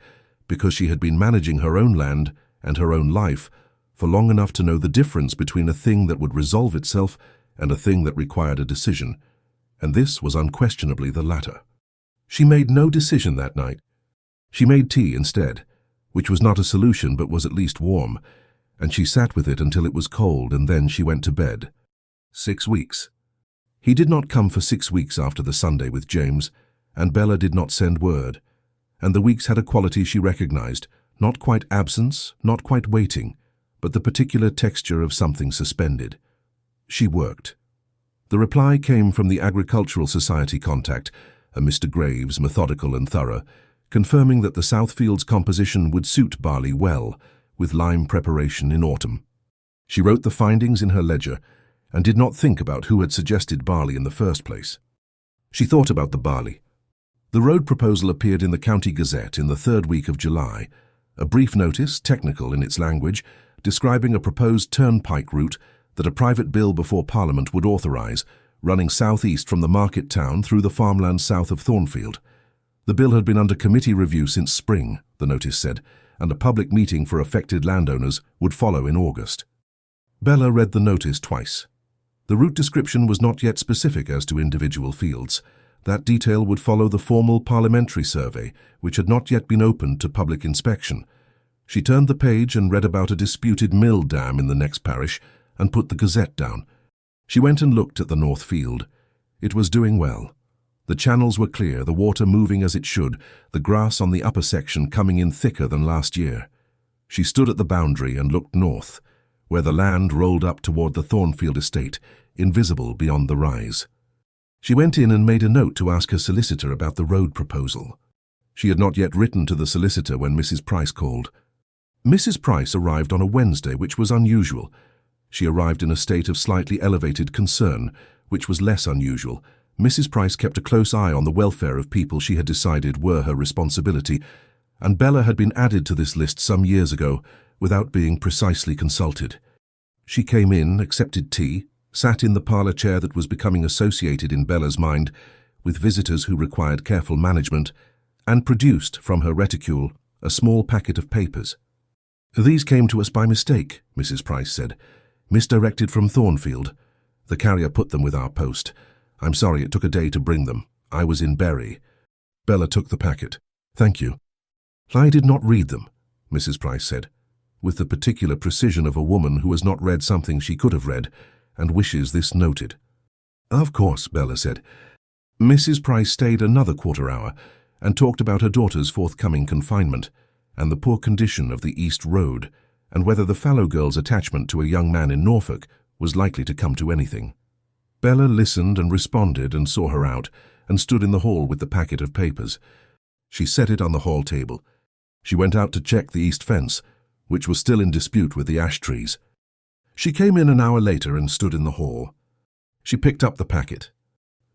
Speaker 1: because she had been managing her own land and her own life for long enough to know the difference between a thing that would resolve itself and a thing that required a decision, and this was unquestionably the latter. She made no decision that night. She made tea instead, which was not a solution but was at least warm, and she sat with it until it was cold, and then she went to bed. 6 weeks. He did not come for 6 weeks after the Sunday with James, and Bella did not send word, and the weeks had a quality she recognized, not quite absence, not quite waiting, but the particular texture of something suspended. She worked. The reply came from the Agricultural Society contact, a Mr. Graves, methodical and thorough, confirming that the Southfield's composition would suit barley well, with lime preparation in autumn. She wrote the findings in her ledger, and did not think about who had suggested barley in the first place. She thought about the barley. The road proposal appeared in the County Gazette in the 3rd week of July, a brief notice, technical in its language, describing a proposed turnpike route that a private bill before Parliament would authorise, running southeast from the market town through the farmland south of Thornfield. The bill had been under committee review since spring, the notice said, and a public meeting for affected landowners would follow in August. Bella read the notice twice. The route description was not yet specific as to individual fields. That detail would follow the formal parliamentary survey, which had not yet been opened to public inspection. She turned the page and read about a disputed mill dam in the next parish, and put the Gazette down. She went and looked at the North Field. It was doing well. The channels were clear, the water moving as it should, the grass on the upper section coming in thicker than last year. She stood at the boundary and looked north, where the land rolled up toward the Thornfield estate, invisible beyond the rise. She went in and made a note to ask her solicitor about the road proposal. She had not yet written to the solicitor when Mrs. Price called. Mrs. Price arrived on a Wednesday, which was unusual. She arrived in a state of slightly elevated concern, which was less unusual. Mrs. Price kept a close eye on the welfare of people she had decided were her responsibility, and Bella had been added to this list some years ago without being precisely consulted. She came in, accepted tea, sat in the parlour chair that was becoming associated in Bella's mind with visitors who required careful management, and produced from her reticule a small packet of papers. "These came to us by mistake," Mrs. Price said. "Misdirected from Thornfield. The carrier put them with our post. I'm sorry it took a day to bring them. I was in Bury." Bella took the packet. "Thank you." "I did not read them," Mrs. Price said, with the particular precision of a woman who has not read something she could have read and wishes this noted. "Of course," Bella said. Mrs. Price stayed another quarter hour and talked about her daughter's forthcoming confinement and the poor condition of the East Road, and whether the fallow girl's attachment to a young man in Norfolk was likely to come to anything. Bella listened and responded and saw her out and stood in the hall with the packet of papers. She set it on the hall table. She went out to check the east fence, which was still in dispute with the ash trees. She came in an hour later and stood in the hall. She picked up the packet.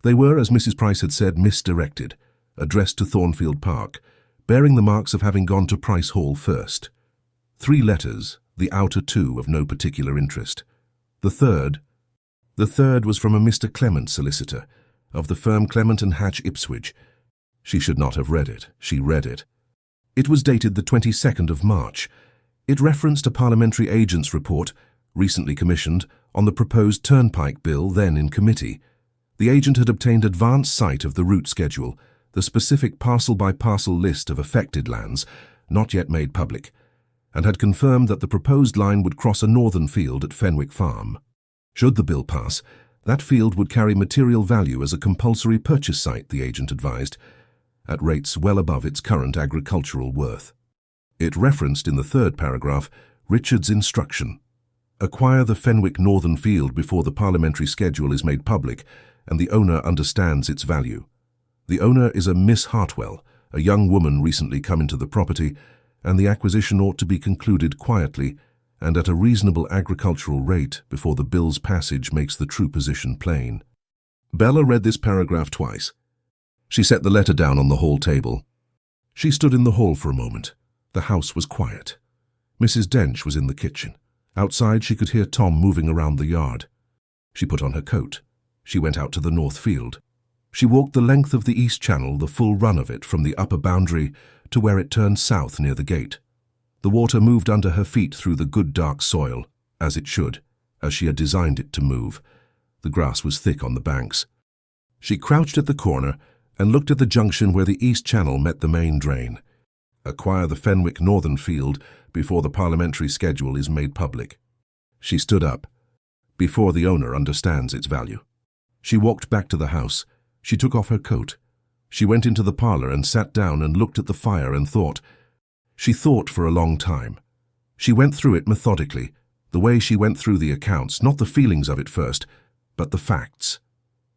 Speaker 1: They were, as Mrs. Price had said, misdirected, addressed to Thornfield Park, bearing the marks of having gone to Price Hall first. 3 letters, the outer 2 of no particular interest. The third was from a Mr. Clement, solicitor, of the firm Clement and Hatch, Ipswich. She should not have read it. She read it. It was dated the 22nd of March. It referenced a parliamentary agent's report, recently commissioned, on the proposed turnpike bill then in committee. The agent had obtained advance sight of the route schedule, the specific parcel-by-parcel list of affected lands, not yet made public, and had confirmed that the proposed line would cross a northern field at Fenwick Farm. Should the bill pass, that field would carry material value as a compulsory purchase site, the agent advised, at rates well above its current agricultural worth. It referenced in the 3rd paragraph Richard's instruction: acquire the Fenwick northern field before the parliamentary schedule is made public and the owner understands its value. The owner is a Miss Hartwell, a young woman recently come into the property, and the acquisition ought to be concluded quietly and at a reasonable agricultural rate before the bill's passage makes the true position plain. Bella read this paragraph twice. She set the letter down on the hall table. She stood in the hall for a moment. The house was quiet. Mrs. Dench was in the kitchen. Outside she could hear Tom moving around the yard. She put on her coat. She went out to the north field. She walked the length of the east channel, the full run of it, from the upper boundary to where it turned south near the gate. The water moved under her feet through the good dark soil, as it should, as she had designed it to move. The grass was thick on the banks. She crouched at the corner and looked at the junction where the east channel met the main drain. Acquire the Fenwick northern field before the parliamentary schedule is made public. She stood up. Before the owner understands its value. She walked back to the house. She took off her coat. She went into the parlour and sat down and looked at the fire and thought. She thought for a long time. She went through it methodically, the way she went through the accounts, not the feelings of it first, but the facts.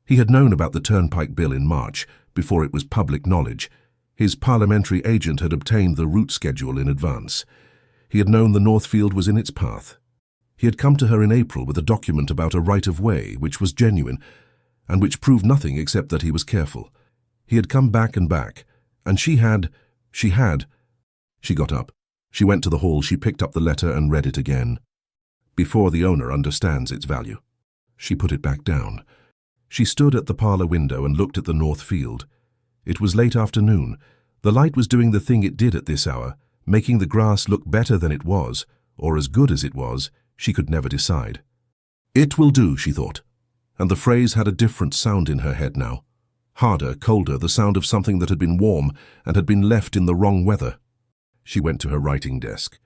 Speaker 1: He had known about the turnpike bill in March, before it was public knowledge. His parliamentary agent had obtained the route schedule in advance. He had known the Northfield was in its path. He had come to her in April with a document about a right-of-way, which was genuine, and which proved nothing except that he was careful. He had come back and back, and she got up. She went to the hall, she picked up the letter and read it again. Before the owner understands its value. She put it back down. She stood at the parlour window and looked at the north field. It was late afternoon. The light was doing the thing it did at this hour, making the grass look better than it was, or as good as it was. She could never decide. It will do, she thought, and the phrase had a different sound in her head now. Harder, colder, the sound of something that had been warm and had been left in the wrong weather. She went to her writing desk.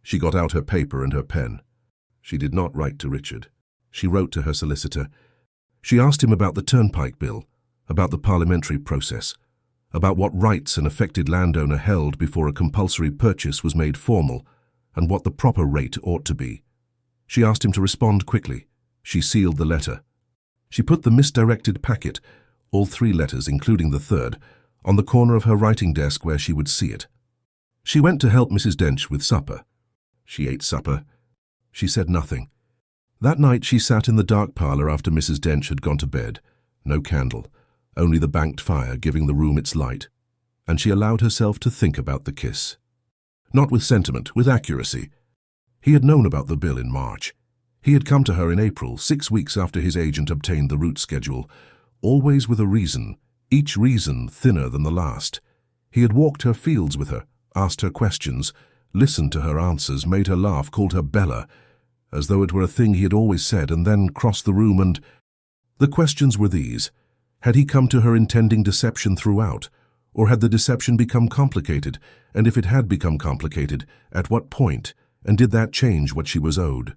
Speaker 1: She got out her paper and her pen. She did not write to Richard. She wrote to her solicitor. She asked him about the turnpike bill, about the parliamentary process, about what rights an affected landowner held before a compulsory purchase was made formal, and what the proper rate ought to be. She asked him to respond quickly. She sealed the letter. She put the misdirected packet, all 3 letters including the 3rd, on the corner of her writing desk where she would see it. She went to help Mrs. Dench with supper. She ate supper. She said nothing. That night she sat in the dark parlour after Mrs. Dench had gone to bed. No candle, only the banked fire giving the room its light, and she allowed herself to think about the kiss. Not with sentiment, with accuracy. He had known about the bill in March. He had come to her in April, 6 weeks after his agent obtained the route schedule, always with a reason, each reason thinner than the last. He had walked her fields with her, asked her questions, listened to her answers, made her laugh, called her Bella, as though it were a thing he had always said, and then crossed the room and... The questions were these. Had he come to her intending deception throughout, or had the deception become complicated, and if it had become complicated, at what point, and did that change what she was owed?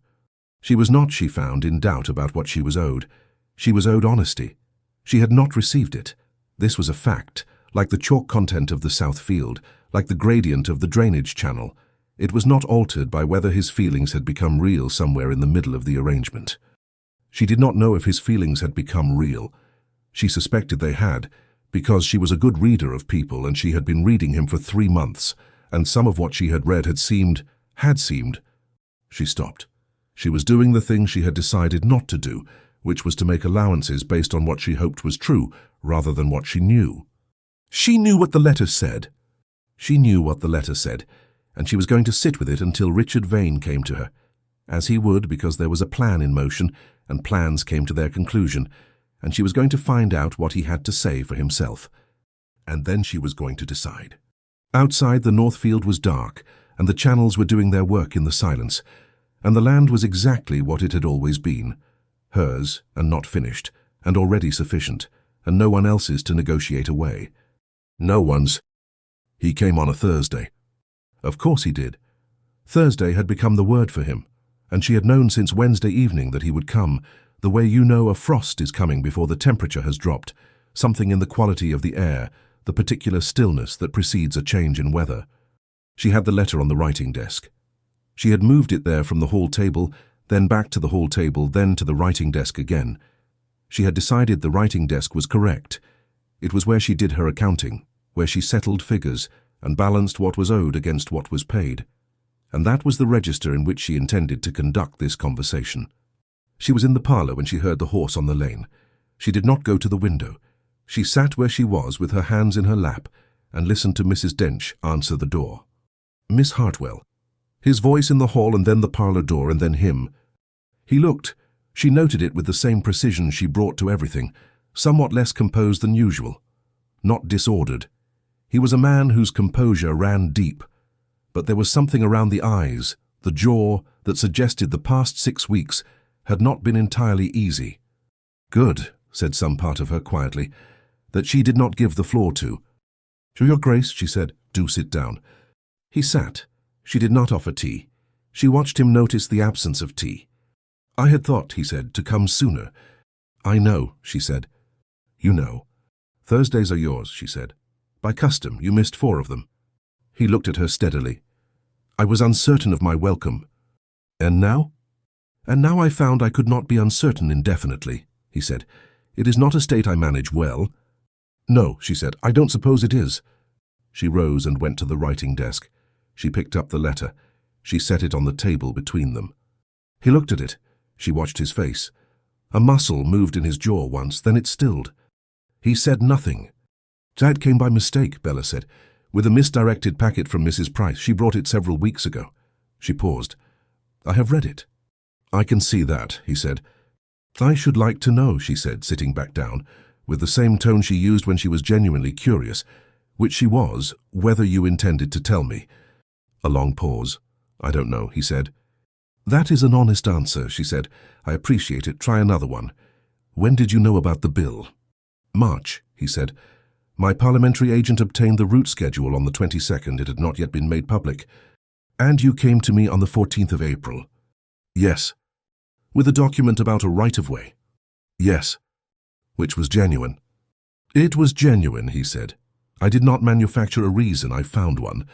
Speaker 1: She was not, she found, in doubt about what she was owed. She was owed honesty. She had not received it. This was a fact, like the chalk content of the south field, like the gradient of the drainage channel. It was not altered by whether his feelings had become real somewhere in the middle of the arrangement. She did not know if his feelings had become real. She suspected they had, because she was a good reader of people and she had been reading him for 3 months, and some of what she had read had seemed. She stopped. She was doing the thing she had decided not to do, which was to make allowances based on what she hoped was true, rather than what she knew. She knew what the letter said. She knew what the letter said, and she was going to sit with it until Richard Vane came to her, as he would, because there was a plan in motion, and plans came to their conclusion, and she was going to find out what he had to say for himself. And then she was going to decide. Outside, the north field was dark, and the channels were doing their work in the silence, and the land was exactly what it had always been, hers, and not finished, and already sufficient, and no one else's to negotiate away. No one's. He came on a Thursday. Of course he did. Thursday had become the word for him, and she had known since Wednesday evening that he would come, the way you know a frost is coming before the temperature has dropped, something in the quality of the air, the particular stillness that precedes a change in weather. She had the letter on the writing desk. She had moved it there from the hall table, then back to the hall table, then to the writing desk again. She had decided the writing desk was correct. It was where she did her accounting, where she settled figures and balanced what was owed against what was paid. And that was the register in which she intended to conduct this conversation. She was in the parlour when she heard the horse on the lane. She did not go to the window. She sat where she was with her hands in her lap and listened to Mrs. Dench answer the door. Miss Hartwell. His voice in the hall, and then the parlour door, and then him. He looked. She noted it with the same precision she brought to everything, somewhat less composed than usual. Not disordered. He was a man whose composure ran deep, but there was something around the eyes, the jaw, that suggested the past 6 weeks had not been entirely easy. Good, said some part of her quietly, that she did not give the floor to. Your Grace, she said, do sit down. He sat. She did not offer tea. She watched him notice the absence of tea. I had thought, he said, to come sooner. I know, she said. You know. Thursdays are yours, she said. By custom, you missed 4 of them. He looked at her steadily. I was uncertain of my welcome. And now? And now I found I could not be uncertain indefinitely, he said. It is not a state I manage well. No, she said, I don't suppose it is. She rose and went to the writing desk. She picked up the letter. She set it on the table between them. He looked at it. She watched his face. A muscle moved in his jaw once, then it stilled. He said nothing. That came by mistake, Bella said, with a misdirected packet from Mrs. Price. She brought it several weeks ago. She paused. I have read it. I can see that, he said. I should like to know, she said, sitting back down, with the same tone she used when she was genuinely curious, which she was, whether you intended to tell me. A long pause. I don't know, he said. That is an honest answer, she said. I appreciate it. Try another one. When did you know about the bill? March, he said. My parliamentary agent obtained the route schedule on the 22nd. It had not yet been made public. And you came to me on the 14th of April. Yes. With a document about a right-of-way. Yes. Which was genuine. It was genuine, he said. I did not manufacture a reason. I found one.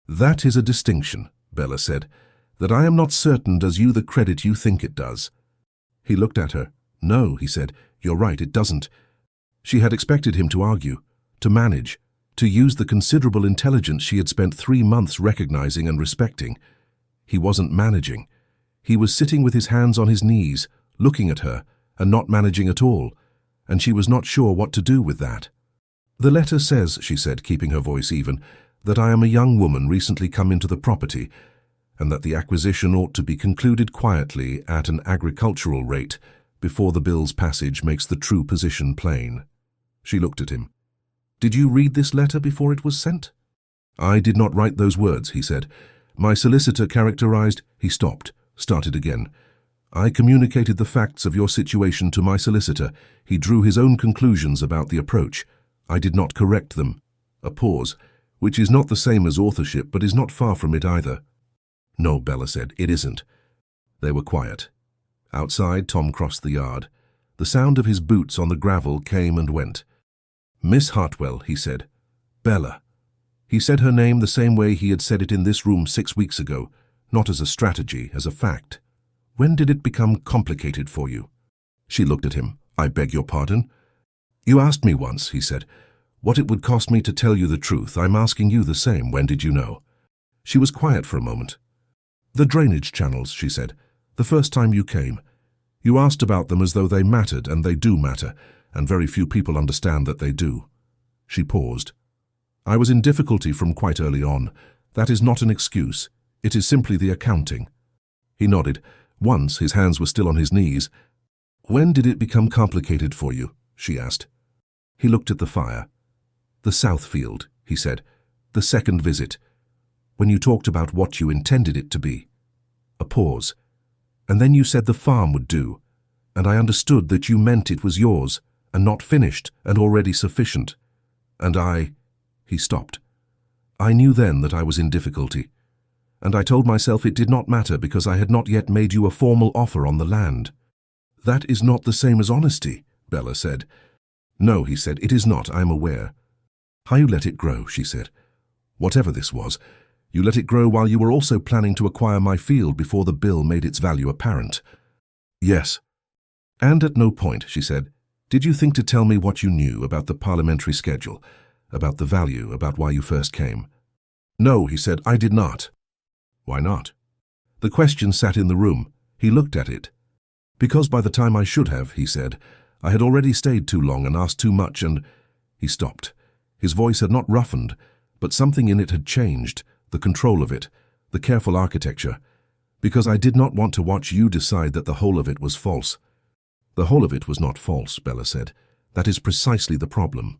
Speaker 1: That is a distinction, Bella said, that I am not certain does you the credit you think it does. He looked at her. No, he said, you're right, it doesn't. She had expected him to argue, to manage, to use the considerable intelligence she had spent 3 months recognizing and respecting. He wasn't managing. He was sitting with his hands on his knees, looking at her, and not managing at all, and she was not sure what to do with that. The letter says, she said, keeping her voice even, that I am a young woman recently come into the property, and that the acquisition ought to be concluded quietly at an agricultural rate before the bill's passage makes the true position plain. She looked at him. "Did you read this letter before it was sent?" "I did not write those words," he said. "My solicitor characterized—" He stopped, started again. "I communicated the facts of your situation to my solicitor. He drew his own conclusions about the approach. I did not correct them." A pause, which is not the same as authorship, but is not far from it either. "No," Bella said, "it isn't." They were quiet. Outside, Tom crossed the yard. The sound of his boots on the gravel came and went. "Miss Hartwell," he said. "Bella." He said her name the same way he had said it in this room 6 weeks ago, not as a strategy, as a fact. "When did it become complicated for you?" She looked at him. "I beg your pardon?" "You asked me once," he said, "what it would cost me to tell you the truth. I'm asking you the same. When did you know?" She was quiet for a moment. "The drainage channels," she said. "The first time you came. You asked about them as though they mattered, and they do matter, and very few people understand that they do." She paused. "I was in difficulty from quite early on. That is not an excuse. It is simply the accounting." He nodded. Once his hands were still on his knees. "When did it become complicated for you?" she asked. He looked at the fire. "The Southfield," he said. "The second visit. When you talked about what you intended it to be." A pause. "And then you said the farm would do. And I understood that you meant it was yours, and not finished, and already sufficient. And I—" He stopped. "I knew then that I was in difficulty. And I told myself it did not matter because I had not yet made you a formal offer on the land." "That is not the same as honesty," Bella said. "No," he said, "it is not, I am aware." "How you let it grow," she said. "Whatever this was, you let it grow while you were also planning to acquire my field before the bill made its value apparent." "Yes." "And at no point," she said, "did you think to tell me what you knew about the parliamentary schedule, about the value, about why you first came?" "No," he said, "I did not." "Why not?" The question sat in the room. He looked at it. "Because by the time I should have," he said, "I had already stayed too long and asked too much and—" He stopped. His voice had not roughened, but something in it had changed, the control of it, the careful architecture. "Because I did not want to watch you decide that the whole of it was false." "The whole of it was not false," Bella said. "That is precisely the problem."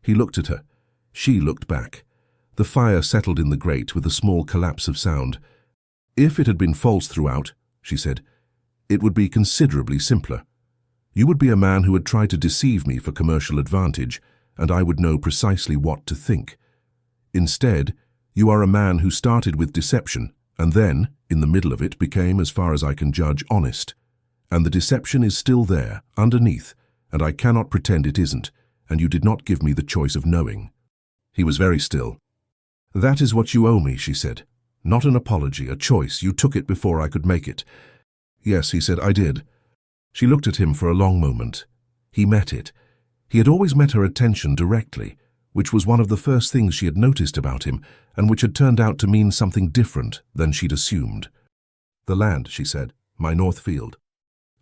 Speaker 1: He looked at her. She looked back. The fire settled in the grate with a small collapse of sound. "If it had been false throughout," she said, "it would be considerably simpler. You would be a man who had tried to deceive me for commercial advantage, and I would know precisely what to think. Instead, you are a man who started with deception, and then, in the middle of it, became, as far as I can judge, honest. And the deception is still there, underneath, and I cannot pretend it isn't, and you did not give me the choice of knowing." He was very still. "That is what you owe me," she said. "Not an apology, a choice. You took it before I could make it." "Yes," he said, "I did." She looked at him for a long moment. He met it. He had always met her attention directly, which was one of the first things she had noticed about him, and which had turned out to mean something different than she'd assumed. "The land," she said, "my North Field."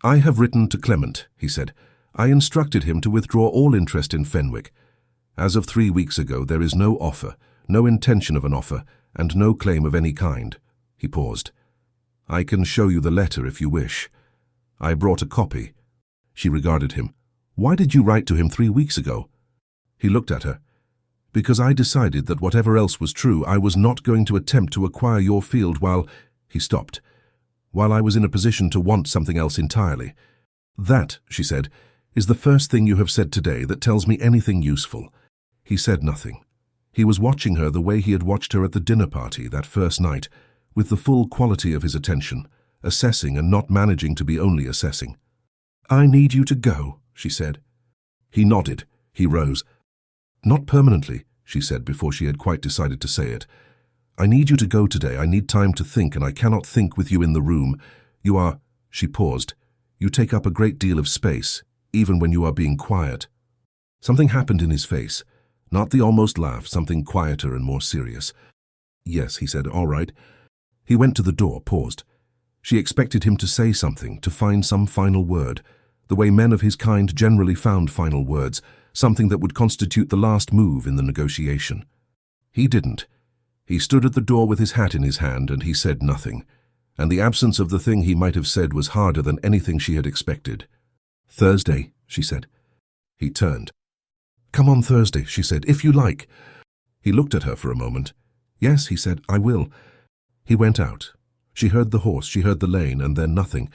Speaker 1: "I have written to Clement," he said. "I instructed him to withdraw all interest in Fenwick. As of 3 weeks ago, there is no offer, no intention of an offer, and no claim of any kind." He paused. "I can show you the letter if you wish. I brought a copy." She regarded him. "Why did you write to him 3 weeks ago?" He looked at her. "Because I decided that whatever else was true, I was not going to attempt to acquire your field while—" He stopped. "While I was in a position to want something else entirely. That," she said, "is the first thing you have said today that tells me anything useful." He said nothing. He was watching her the way he had watched her at the dinner party that first night, with the full quality of his attention, assessing and not managing to be only assessing. "I need you to go," she said. He nodded. He rose. "Not permanently," she said before she had quite decided to say it. "I need you to go today. I need time to think, and I cannot think with you in the room. You are—" She paused. "You take up a great deal of space, even when you are being quiet." Something happened in his face. Not the almost laugh, something quieter and more serious. "Yes," he said, "all right." He went to the door, paused. She expected him to say something, to find some final word, the way men of his kind generally found final words, something that would constitute the last move in the negotiation. He didn't. He stood at the door with his hat in his hand, and he said nothing, and the absence of the thing he might have said was harder than anything she had expected. "Thursday," she said. He turned. "Come on Thursday," she said, "if you like." He looked at her for a moment. "Yes," he said, "I will." He went out. She heard the horse, she heard the lane, and then nothing,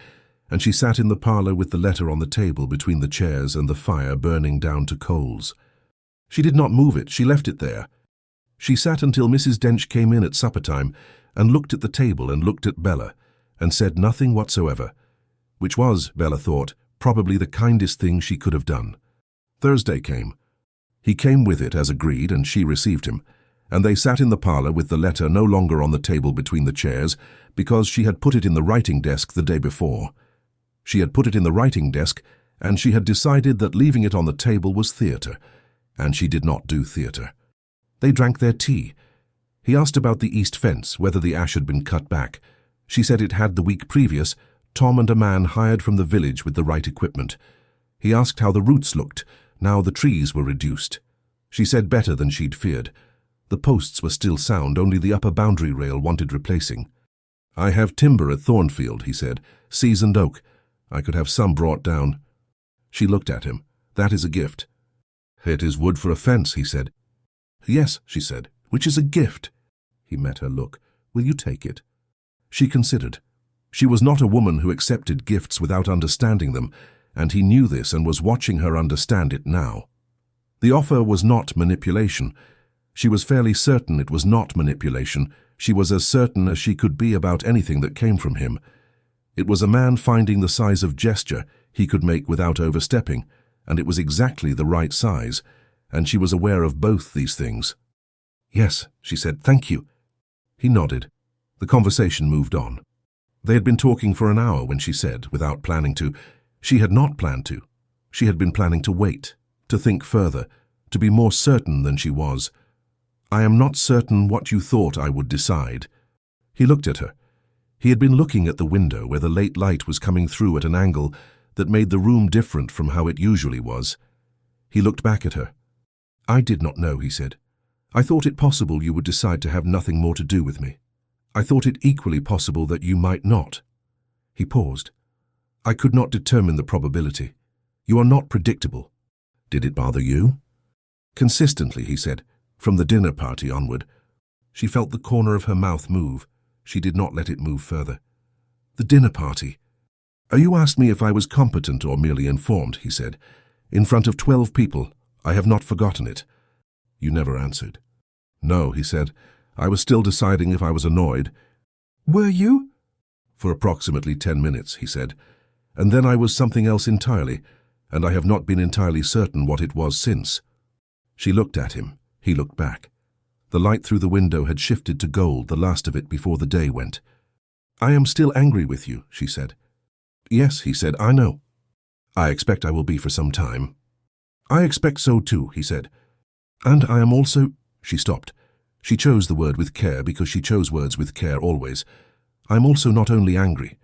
Speaker 1: and she sat in the parlour with the letter on the table between the chairs and the fire burning down to coals. She did not move it, she left it there. She sat until Mrs. Dench came in at supper-time and looked at the table and looked at Bella and said nothing whatsoever, which was, Bella thought, probably the kindest thing she could have done. Thursday came. He came with it as agreed, and she received him, and they sat in the parlour with the letter no longer on the table between the chairs because she had put it in the writing desk the day before. She had put it in the writing desk, and she had decided that leaving it on the table was theatre, and she did not do theatre. They drank their tea. He asked about the east fence, whether the ash had been cut back. She said it had the week previous, Tom and a man hired from the village with the right equipment. He asked how the roots looked, now the trees were reduced. She said better than she'd feared. The posts were still sound, only the upper boundary rail wanted replacing. "I have timber at Thornfield," he said, "seasoned oak. I could have some brought down." She looked at him. "That is a gift." "It is wood for a fence," he said. "Yes," she said, "which is a gift." He met her look. "Will you take it?" She considered. She was not a woman who accepted gifts without understanding them, and he knew this and was watching her understand it now. The offer was not manipulation. She was fairly certain it was not manipulation. She was as certain as she could be about anything that came from him. It was a man finding the size of gesture he could make without overstepping, and it was exactly the right size, and she was aware of both these things. "Yes," she said, "thank you." He nodded. The conversation moved on. They had been talking for an hour when she said, without planning to, she had not planned to. She had been planning to wait, to think further, to be more certain than she was. "I am not certain what you thought I would decide." He looked at her. He had been looking at the window where the late light was coming through at an angle that made the room different from how it usually was. He looked back at her. "I did not know," he said. "I thought it possible you would decide to have nothing more to do with me. I thought it equally possible that you might not." He paused. "I could not determine the probability. You are not predictable." "Did it bother you?" "Consistently," he said, "from the dinner party onward." She felt the corner of her mouth move. She did not let it move further. "The dinner party. You asked me if I was competent or merely informed," he said. "In front of 12 people. I have not forgotten it." "You never answered." "No," he said. "I was still deciding if I was annoyed." "Were you?" "For approximately 10 minutes," he said. "And then I was something else entirely, and I have not been entirely certain what it was since." She looked at him. He looked back. The light through the window had shifted to gold, the last of it before the day went. "I am still angry with you," she said. "Yes," he said, "I know. I expect I will be for some time." "I expect so too," he said. "And I am also—" She stopped. She chose the word with care because she chose words with care always. "I am also not only angry."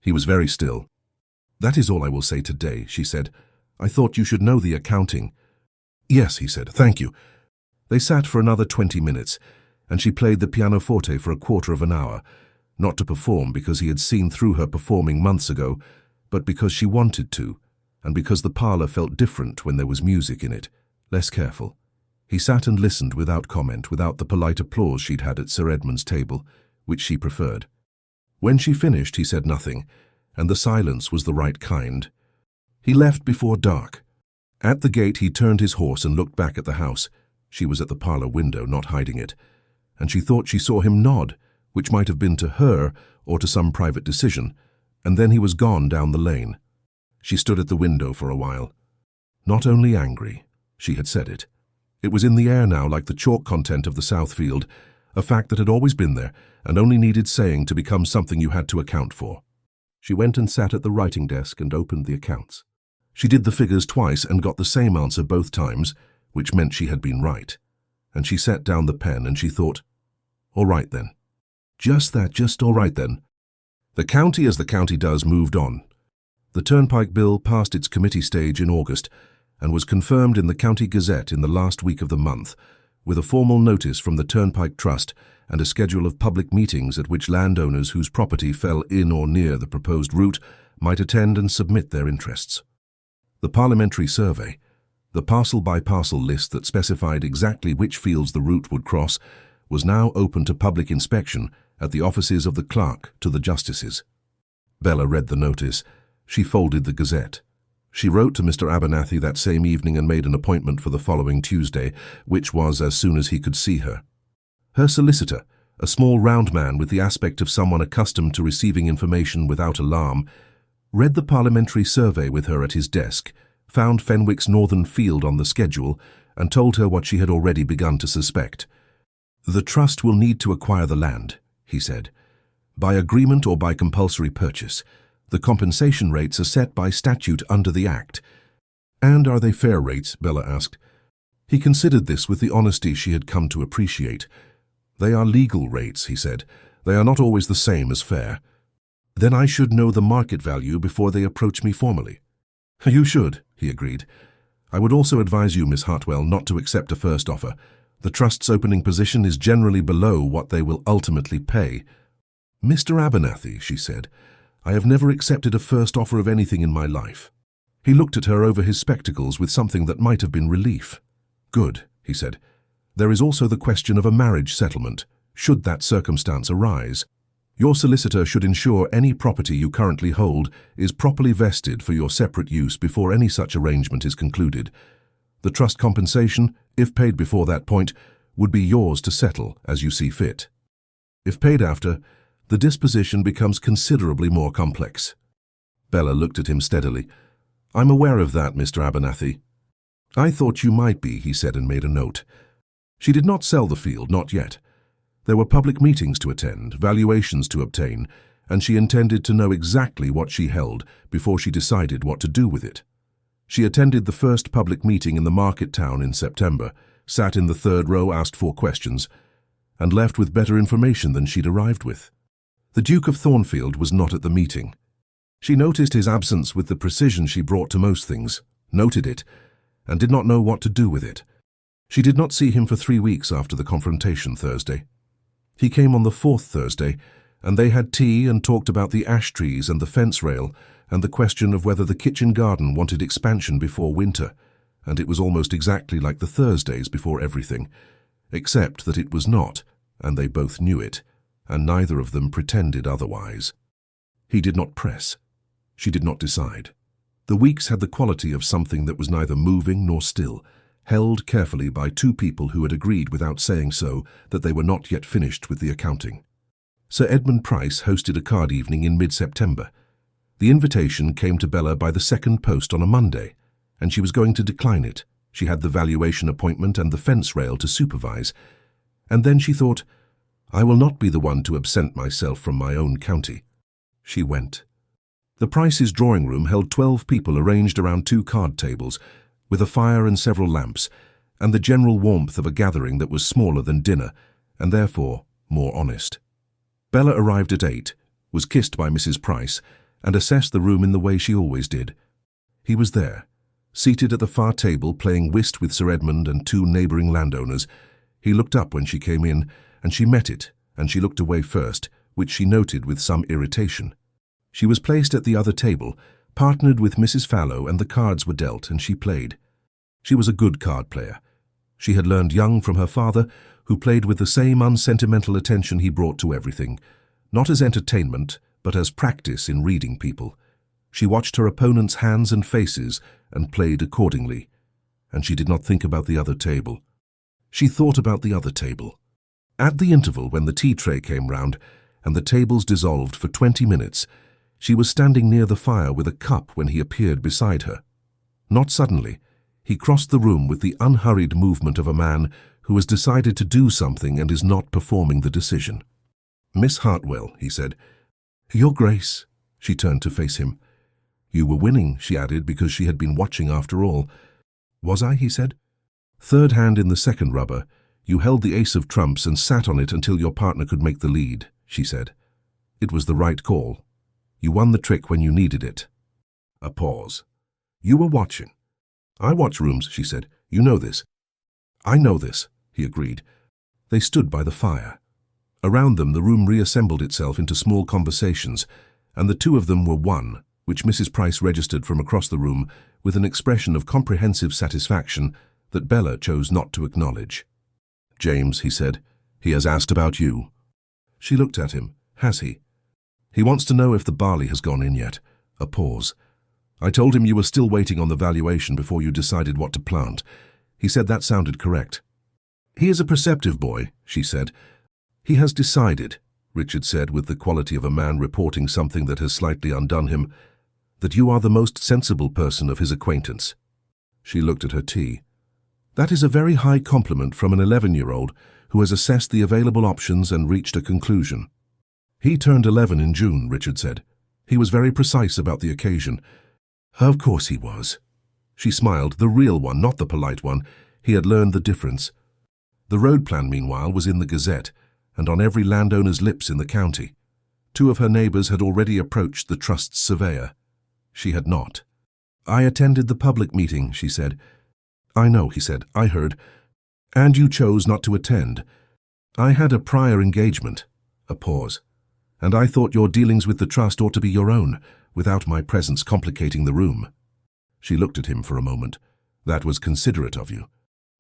Speaker 1: He was very still. "That is all I will say today," she said. "I thought you should know the accounting." "Yes," he said, "thank you." They sat for another 20 minutes, and she played the pianoforte for a quarter of an hour, not to perform because he had seen through her performing months ago, but because she wanted to, and because the parlour felt different when there was music in it, less careful. He sat and listened without comment, without the polite applause she'd had at Sir Edmund's table, which she preferred. When she finished, he said nothing, and the silence was the right kind. He left before dark. At the gate he turned his horse and looked back at the house. She was at the parlour window, not hiding it, and she thought she saw him nod, which might have been to her or to some private decision, and then he was gone down the lane. She stood at the window for a while. Not only angry, she had said it. It was in the air now, like the chalk content of the South Field, a fact that had always been there and only needed saying to become something you had to account for. She went and sat at the writing desk and opened the accounts. She did the figures twice and got the same answer both times, which meant she had been right. And she set down the pen and she thought, all right then. Just that, just all right then. The county, as the county does, moved on. The Turnpike Bill passed its committee stage in August and was confirmed in the County Gazette in the last week of the month, with a formal notice from the Turnpike Trust and a schedule of public meetings at which landowners whose property fell in or near the proposed route might attend and submit their interests. The parliamentary survey, the parcel-by-parcel list that specified exactly which fields the route would cross, was now open to public inspection at the offices of the clerk to the justices. Bella read the notice. She folded the Gazette. She wrote to Mr. Abernathy that same evening and made an appointment for the following Tuesday, which was as soon as he could see her. Her solicitor, a small round man with the aspect of someone accustomed to receiving information without alarm, read the parliamentary survey with her at his desk, found Fenwick's northern field on the schedule, and told her what she had already begun to suspect. "The trust will need to acquire the land," he said, "by agreement or by compulsory purchase. The compensation rates are set by statute under the Act." "And are they fair rates?" Bella asked. He considered this with the honesty she had come to appreciate. "They are legal rates," he said. "They are not always the same as fair." "Then I should know the market value before they approach me formally." "You should," he agreed. "I would also advise you, Miss Hartwell, not to accept a first offer. The trust's opening position is generally below what they will ultimately pay." "Mr. Abernathy," she said, "I have never accepted a first offer of anything in my life." He looked at her over his spectacles with something that might have been relief. "Good," he said. "There is also the question of a marriage settlement, should that circumstance arise. Your solicitor should ensure any property you currently hold is properly vested for your separate use before any such arrangement is concluded. The trust compensation, if paid before that point, would be yours to settle as you see fit. If paid after, the disposition becomes considerably more complex." Bella looked at him steadily. "I'm aware of that, Mr. Abernathy." "I thought you might be," he said, and made a note. She did not sell the field, not yet. There were public meetings to attend, valuations to obtain, and she intended to know exactly what she held before she decided what to do with it. She attended the first public meeting in the market town in September, sat in the third row, asked 4 questions, and left with better information than she'd arrived with. The Duke of Thornfield was not at the meeting. She noticed his absence with the precision she brought to most things, noted it, and did not know what to do with it. She did not see him for 3 weeks after the confrontation Thursday. He came on the 4th Thursday, and they had tea and talked about the ash trees and the fence rail and the question of whether the kitchen garden wanted expansion before winter, and it was almost exactly like the Thursdays before everything, except that it was not, and they both knew it, and neither of them pretended otherwise. He did not press. She did not decide. The weeks had the quality of something that was neither moving nor still, held carefully by 2 people who had agreed without saying so that they were not yet finished with the accounting. Sir Edmund Price hosted a card evening in mid-September. The invitation came to Bella by the 2nd post on a Monday, and she was going to decline it. She had the valuation appointment and the fence rail to supervise. And then she thought, "I will not be the one to absent myself from my own county." She went. The Price's drawing room held 12 people arranged around 2 card tables, with a fire and several lamps, and the general warmth of a gathering that was smaller than dinner, and therefore more honest. Bella arrived at 8, was kissed by Mrs. Price, and assessed the room in the way she always did. He was there, seated at the far table playing whist with Sir Edmund and 2 neighbouring landowners. He looked up when she came in, and she met it, and she looked away first, which she noted with some irritation. She was placed at the other table, partnered with Mrs. Fallow, and the cards were dealt, and she played. She was a good card player. She had learned young from her father, who played with the same unsentimental attention he brought to everything, not as entertainment, but as practice in reading people. She watched her opponent's hands and faces and played accordingly, and she did not think about the other table. She thought about the other table. At the interval when the tea tray came round and the tables dissolved for 20 minutes, she was standing near the fire with a cup when he appeared beside her. Not suddenly, he crossed the room with the unhurried movement of a man who has decided to do something and is not performing the decision. "Miss Hartwell," he said. "Your Grace." She turned to face him. "You were winning," she added, because she had been watching after all. "Was I?" he said. "Third hand in the second rubber, you held the ace of trumps and sat on it until your partner could make the lead," she said. "It was the right call. You won the trick when you needed it." A pause. "You were watching." "I watch rooms," she said. "You know this." "I know this," he agreed. They stood by the fire. Around them, the room reassembled itself into small conversations, and the two of them were one, which Mrs. Price registered from across the room with an expression of comprehensive satisfaction that Bella chose not to acknowledge. "James," he said, "he has asked about you." She looked at him. "Has he?" "He wants to know if the barley has gone in yet." A pause. "I told him you were still waiting on the valuation before you decided what to plant. He said that sounded correct." "He is a perceptive boy," she said. "He has decided," Richard said with the quality of a man reporting something that has slightly undone him, "that you are the most sensible person of his acquaintance." She looked at her tea. "That is a very high compliment from an 11-year-old who has assessed the available options and reached a conclusion." "He turned 11 in June," Richard said. "He was very precise about the occasion." "Of course he was." She smiled, the real one, not the polite one. He had learned the difference. The road plan, meanwhile, was in the Gazette, and on every landowner's lips in the county. Two of her neighbours had already approached the Trust's surveyor. She had not. "I attended the public meeting," she said. "I know," he said. "I heard. And you chose not to attend." "I had a prior engagement." A pause. "And I thought your dealings with the Trust ought to be your own, without my presence complicating the room." She looked at him for a moment. "That was considerate of you."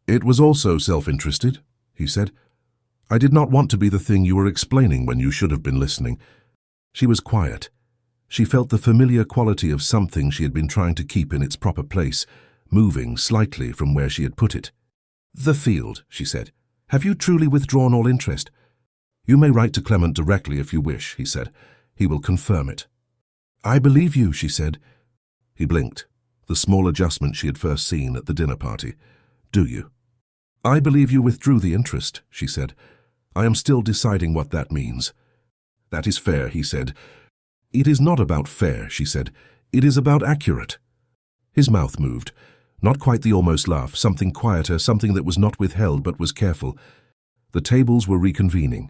Speaker 1: "It was also self-interested," he said. "I did not want to be the thing you were explaining when you should have been listening." She was quiet. She felt the familiar quality of something she had been trying to keep in its proper place, moving slightly from where she had put it. "The field," she said. "Have you truly withdrawn all interest?" "You may write to Clement directly if you wish," he said. "He will confirm it." "I believe you," she said. He blinked, the small adjustment she had first seen at the dinner party. "Do you?" "I believe you withdrew the interest," she said. "I am still deciding what that means." "That is fair," he said. "It is not about fair," she said. "It is about accurate." His mouth moved. Not quite the almost laugh, something quieter, something that was not withheld but was careful. The tables were reconvening.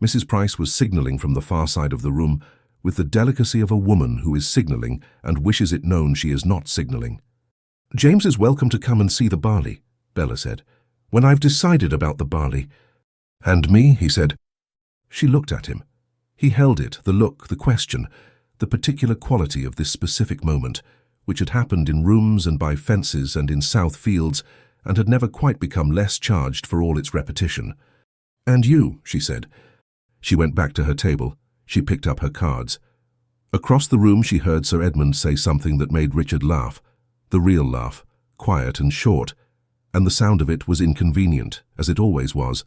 Speaker 1: Mrs. Price was signalling from the far side of the room with the delicacy of a woman who is signalling and wishes it known she is not signalling. "James is welcome to come and see the barley," Bella said. "When I've decided about the barley." "And me?" he said. She looked at him. He held it, the look, the question, the particular quality of this specific moment, which had happened in rooms and by fences and in south fields, and had never quite become less charged for all its repetition. "And you," she said. She went back to her table. She picked up her cards. Across the room she heard Sir Edmund say something that made Richard laugh, the real laugh, quiet and short, and the sound of it was inconvenient, as it always was,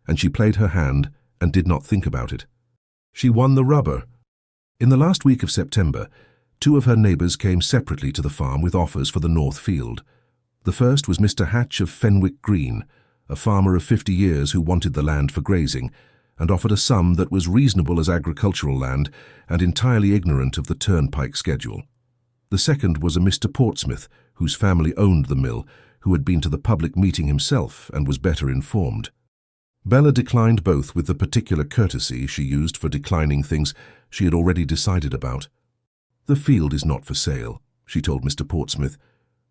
Speaker 1: and she played her hand and did not think about it. She won the rubber. In the last week of September, two of her neighbours came separately to the farm with offers for the North Field. The first was Mr. Hatch of Fenwick Green, a farmer of 50 years who wanted the land for grazing, and offered a sum that was reasonable as agricultural land and entirely ignorant of the turnpike schedule. The second was a Mr. Portsmouth, whose family owned the mill, who had been to the public meeting himself and was better informed. Bella declined both with the particular courtesy she used for declining things she had already decided about. "The field is not for sale," she told Mr. Portsmouth,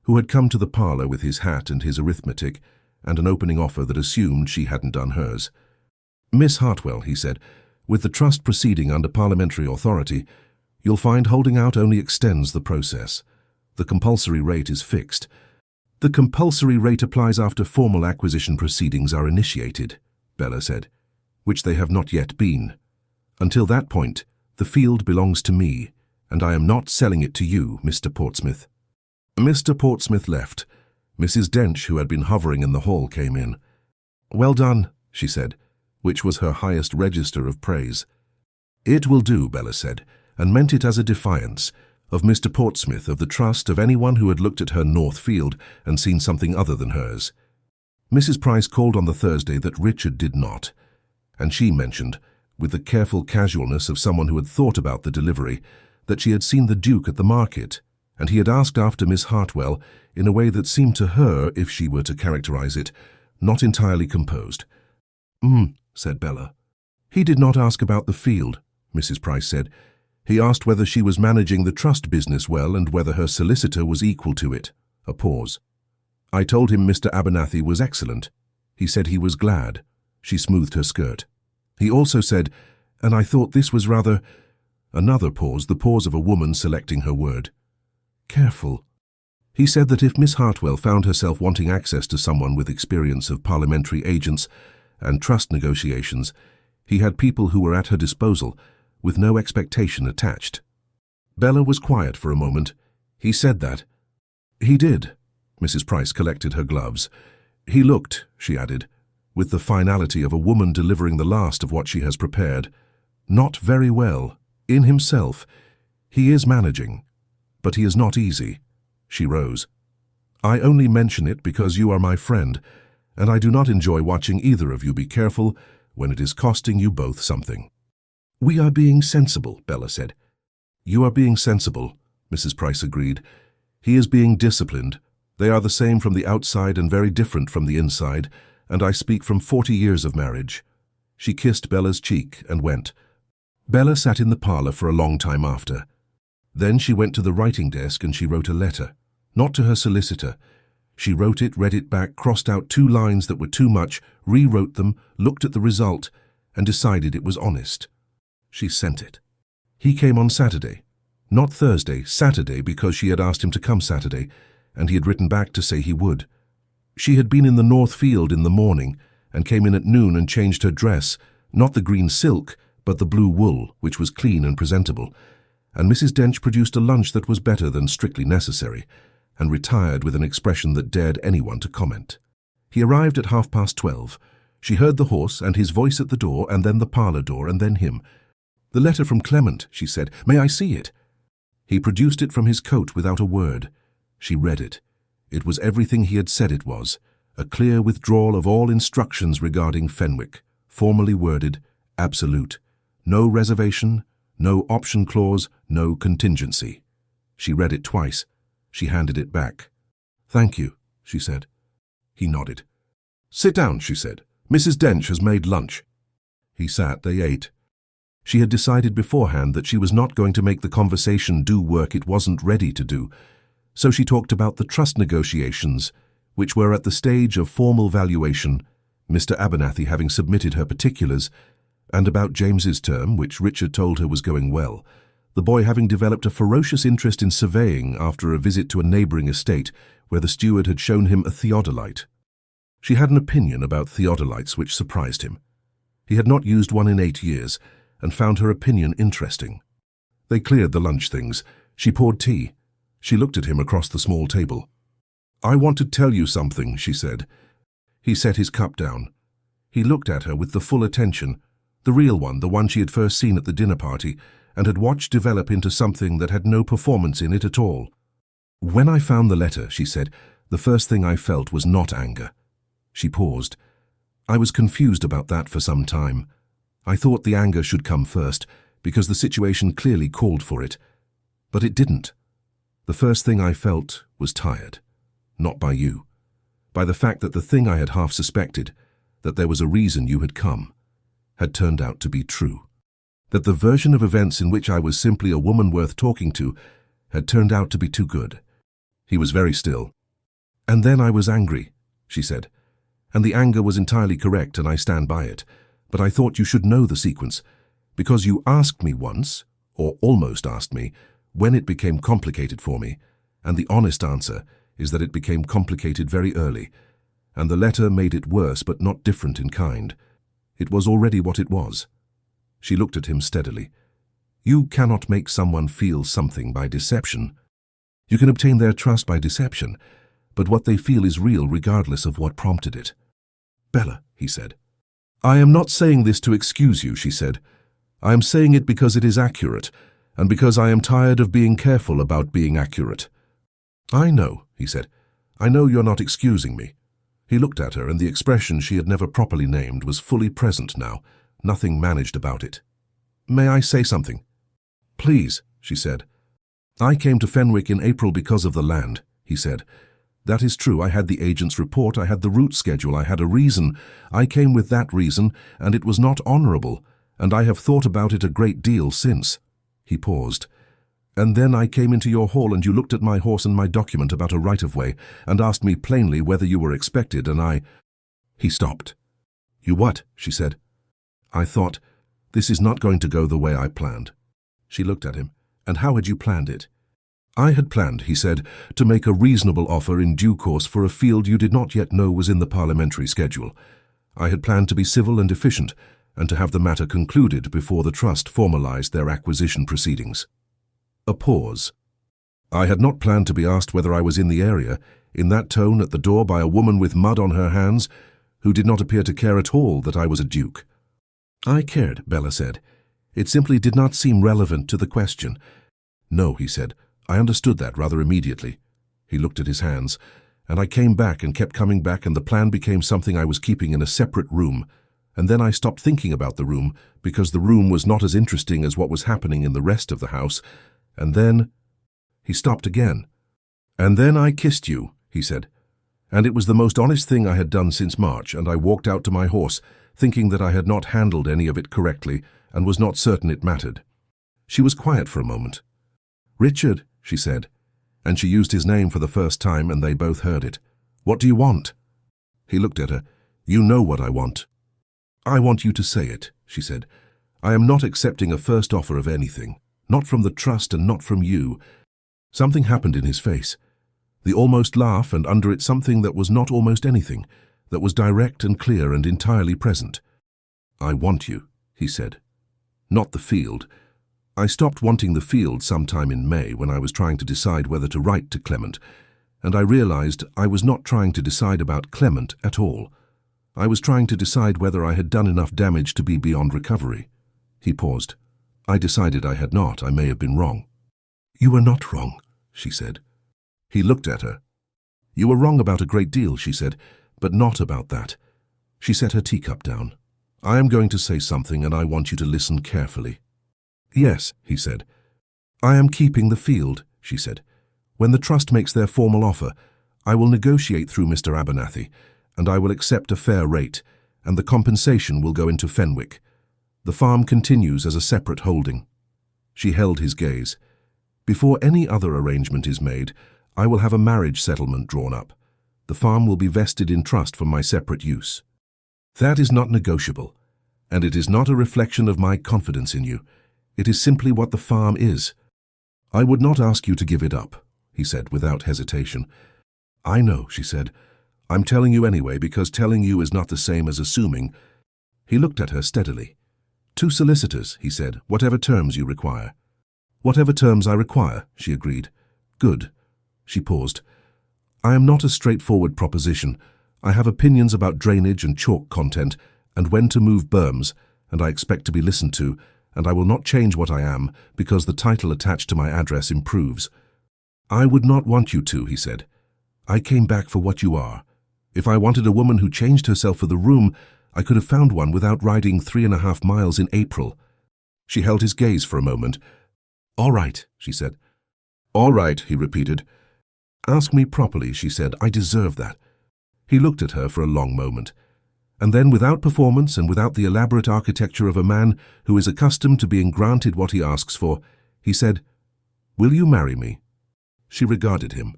Speaker 1: who had come to the parlour with his hat and his arithmetic, and an opening offer that assumed she hadn't done hers. "Miss Hartwell," he said, "with the trust proceeding under parliamentary authority, you'll find holding out only extends the process. The compulsory rate is fixed." "The compulsory rate applies after formal acquisition proceedings are initiated," Bella said, "which they have not yet been. Until that point, the field belongs to me, and I am not selling it to you, Mr. Portsmouth." Mr. Portsmouth left. Mrs. Dench, who had been hovering in the hall, came in. "Well done," she said, which was her highest register of praise. "It will do," Bella said, and meant it as a defiance, of Mr. Portsmouth, of the trust, of anyone who had looked at her North Field and seen something other than hers. Mrs. Price called on the Thursday that Richard did not, and she mentioned, with the careful casualness of someone who had thought about the delivery, that she had seen the Duke at the market, and he had asked after Miss Hartwell in a way that seemed to her, if she were to characterize it, not entirely composed. Said Bella. "He did not ask about the field," Mrs. Price said. "He asked whether she was managing the trust business well and whether her solicitor was equal to it." A pause. "I told him Mr. Abernathy was excellent. He said he was glad." She smoothed her skirt. He also said, and I thought this was rather... Another pause, the pause of a woman selecting her word. Careful. He said that if Miss Hartwell found herself wanting access to someone with experience of parliamentary agents and trust negotiations, he had people who were at her disposal, with no expectation attached. Bella was quiet for a moment. He said that. He did. Mrs. Price collected her gloves. He looked, she added, with the finality of a woman delivering the last of what she has prepared. Not very well. In himself. He is managing. But he is not easy. She rose. I only mention it because you are my friend, and I do not enjoy watching either of you be careful when it is costing you both something. We are being sensible, Bella said. You are being sensible, Mrs. Price agreed. He is being disciplined. They are the same from the outside and very different from the inside, and I speak from 40 years of marriage. She kissed Bella's cheek and went. Bella sat in the parlour for a long time after. Then she went to the writing desk and she wrote a letter. Not to her solicitor. She wrote it, read it back, crossed out 2 lines that were too much, rewrote them, looked at the result, and decided it was honest. She sent it. He came on Saturday. Not Thursday, Saturday, because she had asked him to come Saturday, and he had written back to say he would. She had been in the North Field in the morning, and came in at noon and changed her dress, not the green silk, but the blue wool, which was clean and presentable, and Mrs. Dench produced a lunch that was better than strictly necessary, and retired with an expression that dared anyone to comment. He arrived at 12:30. She heard the horse and his voice at the door, and then the parlour door, and then him. The letter from Clement, she said. May I see it? He produced it from his coat without a word. She read it. It was everything he had said it was, a clear withdrawal of all instructions regarding Fenwick, formally worded, absolute. No reservation, no option clause, no contingency. She read it twice. She handed it back. Thank you, she said. He nodded. Sit down, she said. Mrs. Dench has made lunch. He sat, they ate. She had decided beforehand that she was not going to make the conversation do work it wasn't ready to do, so she talked about the trust negotiations, which were at the stage of formal valuation, Mr. Abernathy having submitted her particulars, and about James's term, which Richard told her was going well, the boy having developed a ferocious interest in surveying after a visit to a neighbouring estate where the steward had shown him a theodolite. She had an opinion about theodolites which surprised him. He had not used one in 8 years, and found her opinion interesting. They cleared the lunch things. She poured tea. She looked at him across the small table. I want to tell you something, she said. He set his cup down. He looked at her with the full attention, the real one, the one she had first seen at the dinner party, and had watched develop into something that had no performance in it at all. When I found the letter, she said, the first thing I felt was not anger. She paused. I was confused about that for some time. I thought the anger should come first, because the situation clearly called for it. But it didn't. The first thing I felt was tired. Not by you. By the fact that the thing I had half suspected, that there was a reason you had come, had turned out to be true. That the version of events in which I was simply a woman worth talking to had turned out to be too good. He was very still. And then I was angry, she said. And the anger was entirely correct, and I stand by it. But I thought you should know the sequence, because you asked me once, or almost asked me, when it became complicated for me, and the honest answer is that it became complicated very early, and the letter made it worse but not different in kind. It was already what it was. She looked at him steadily. You cannot make someone feel something by deception. You can obtain their trust by deception, but what they feel is real regardless of what prompted it. Bella, he said. I am not saying this to excuse you, she said. I am saying it because it is accurate, and because I am tired of being careful about being accurate. I know, he said. I know you're not excusing me. He looked at her, and the expression she had never properly named was fully present now, nothing managed about it. May I say something? Please, she said. I came to Fenwick in April because of the land, he said. That is true. I had the agent's report, I had the route schedule, I had a reason. I came with that reason, and it was not honourable, and I have thought about it a great deal since. He paused. And then I came into your hall, and you looked at my horse and my document about a right-of-way, and asked me plainly whether you were expected, and I... He stopped. You what? She said. I thought, this is not going to go the way I planned. She looked at him. And how had you planned it? I had planned, he said, to make a reasonable offer in due course for a field you did not yet know was in the parliamentary schedule. I had planned to be civil and efficient, and to have the matter concluded before the trust formalized their acquisition proceedings. A pause. I had not planned to be asked whether I was in the area, in that tone at the door by a woman with mud on her hands, who did not appear to care at all that I was a duke. I cared, Bella said. It simply did not seem relevant to the question. No, he said. I understood that rather immediately. He looked at his hands, and I came back and kept coming back, and the plan became something I was keeping in a separate room. And then I stopped thinking about the room, because the room was not as interesting as what was happening in the rest of the house. And then... He stopped again. And then I kissed you, he said. And it was the most honest thing I had done since March, and I walked out to my horse, thinking that I had not handled any of it correctly, and was not certain it mattered. She was quiet for a moment. Richard, she said, and she used his name for the first time, and they both heard it. What do you want? He looked at her. You know what I want. I want you to say it, she said. I am not accepting a first offer of anything, not from the trust and not from you. Something happened in his face. The almost laugh, and under it something that was not almost anything, that was direct and clear and entirely present. I want you, he said. Not the field. I stopped wanting the field sometime in May when I was trying to decide whether to write to Clement, and I realized I was not trying to decide about Clement at all. I was trying to decide whether I had done enough damage to be beyond recovery. He paused. I decided I had not. I may have been wrong. You were not wrong, she said. He looked at her. You were wrong about a great deal, she said, but not about that. She set her teacup down. I am going to say something, and I want you to listen carefully. Yes, he said. I am keeping the field, she said. When the trust makes their formal offer, I will negotiate through Mr. Abernathy, and I will accept a fair rate, and the compensation will go into Fenwick. The farm continues as a separate holding. She held his gaze. Before any other arrangement is made, I will have a marriage settlement drawn up. The farm will be vested in trust for my separate use. That is not negotiable, and it is not a reflection of my confidence in you. It is simply what the farm is. I would not ask you to give it up, he said without hesitation. I know, she said. I'm telling you anyway, because telling you is not the same as assuming. He looked at her steadily. 2 solicitors, he said, whatever terms you require. Whatever terms I require, she agreed. Good. She paused. I am not a straightforward proposition. I have opinions about drainage and chalk content, and when to move berms, and I expect to be listened to, and I will not change what I am, because the title attached to my address improves. I would not want you to, he said. I came back for what you are. If I wanted a woman who changed herself for the room, I could have found one without riding 3.5 miles in April. She held his gaze for a moment. All right, she said. All right, he repeated. Ask me properly, she said. I deserve that. He looked at her for a long moment. And then, without performance and without the elaborate architecture of a man who is accustomed to being granted what he asks for, he said, Will you marry me? She regarded him.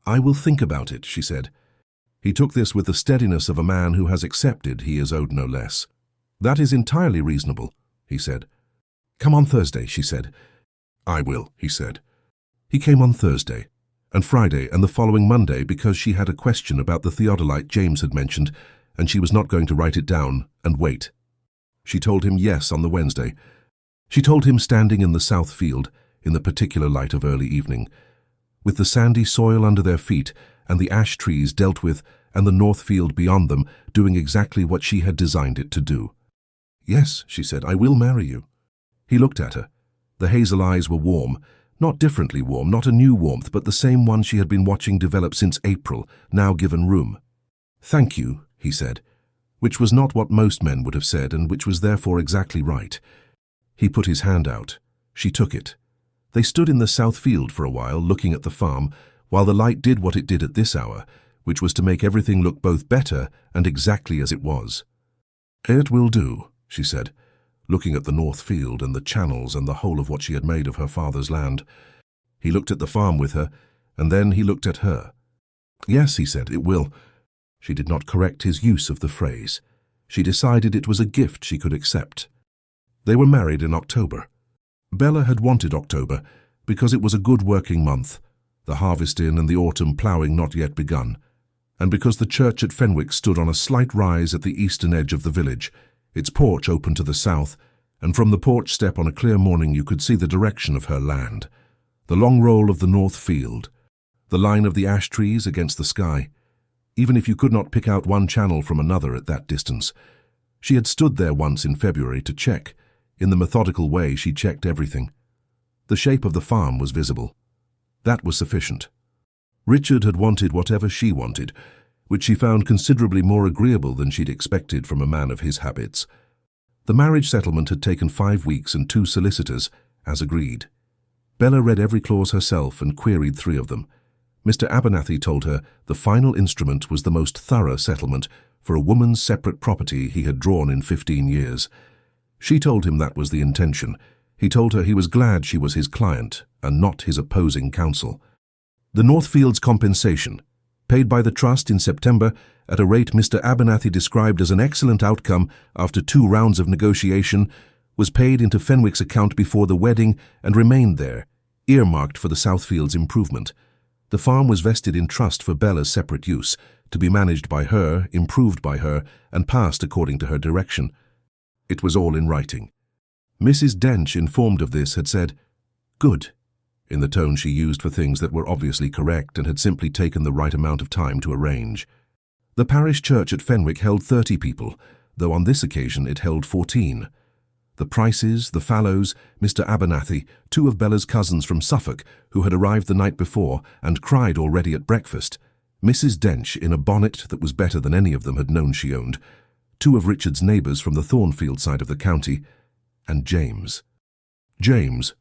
Speaker 1: I will think about it, she said. He took this with the steadiness of a man who has accepted he is owed no less. That is entirely reasonable, he said. Come on Thursday, she said. I will, he said. He came on Thursday, and Friday and the following Monday because she had a question about the theodolite James had mentioned, and she was not going to write it down and wait. She told him yes on the Wednesday. She told him standing in the south field, in the particular light of early evening, with the sandy soil under their feet and the ash trees dealt with and the north field beyond them doing exactly what she had designed it to do. Yes, she said, I will marry you. He looked at her. The hazel eyes were warm, not differently warm, not a new warmth, but the same one she had been watching develop since April, now given room. Thank you, he said, which was not what most men would have said and which was therefore exactly right. He put his hand out. She took it. They stood in the south field for a while, looking at the farm, while the light did what it did at this hour, which was to make everything look both better and exactly as it was. It will do, she said, looking at the north field and the channels and the whole of what she had made of her father's land. He looked at the farm with her, and then he looked at her. Yes, he said, it will. She did not correct his use of the phrase. She decided it was a gift she could accept. They were married in October. Bella had wanted October because it was a good working month, the harvest in and the autumn ploughing not yet begun, and because the church at Fenwick stood on a slight rise at the eastern edge of the village, its porch open to the south, and from the porch step on a clear morning you could see the direction of her land, the long roll of the north field, the line of the ash trees against the sky. Even if you could not pick out one channel from another at that distance. She had stood there once in February to check. In the methodical way she checked everything. The shape of the farm was visible. That was sufficient. Richard had wanted whatever she wanted, which she found considerably more agreeable than she'd expected from a man of his habits. The marriage settlement had taken 5 weeks and 2 solicitors, as agreed. Bella read every clause herself and queried 3 of them. Mr. Abernathy told her the final instrument was the most thorough settlement for a woman's separate property he had drawn in 15 years. She told him that was the intention. He told her he was glad she was his client and not his opposing counsel. The Northfield's compensation, paid by the trust in September at a rate Mr. Abernathy described as an excellent outcome after 2 rounds of negotiation, was paid into Fenwick's account before the wedding and remained there, earmarked for the Southfield's improvement. The farm was vested in trust for Bella's separate use, to be managed by her, improved by her, and passed according to her direction. It was all in writing. Mrs. Dench, informed of this, had said, "Good," in the tone she used for things that were obviously correct and had simply taken the right amount of time to arrange. The parish church at Fenwick held 30 people, though on this occasion it held 14. The Prices, the Fallows, Mr. Abernathy, 2 of Bella's cousins from Suffolk, who had arrived the night before and cried already at breakfast, Mrs. Dench in a bonnet that was better than any of them had known she owned, 2 of Richard's neighbours from the Thornfield side of the county, and James. James,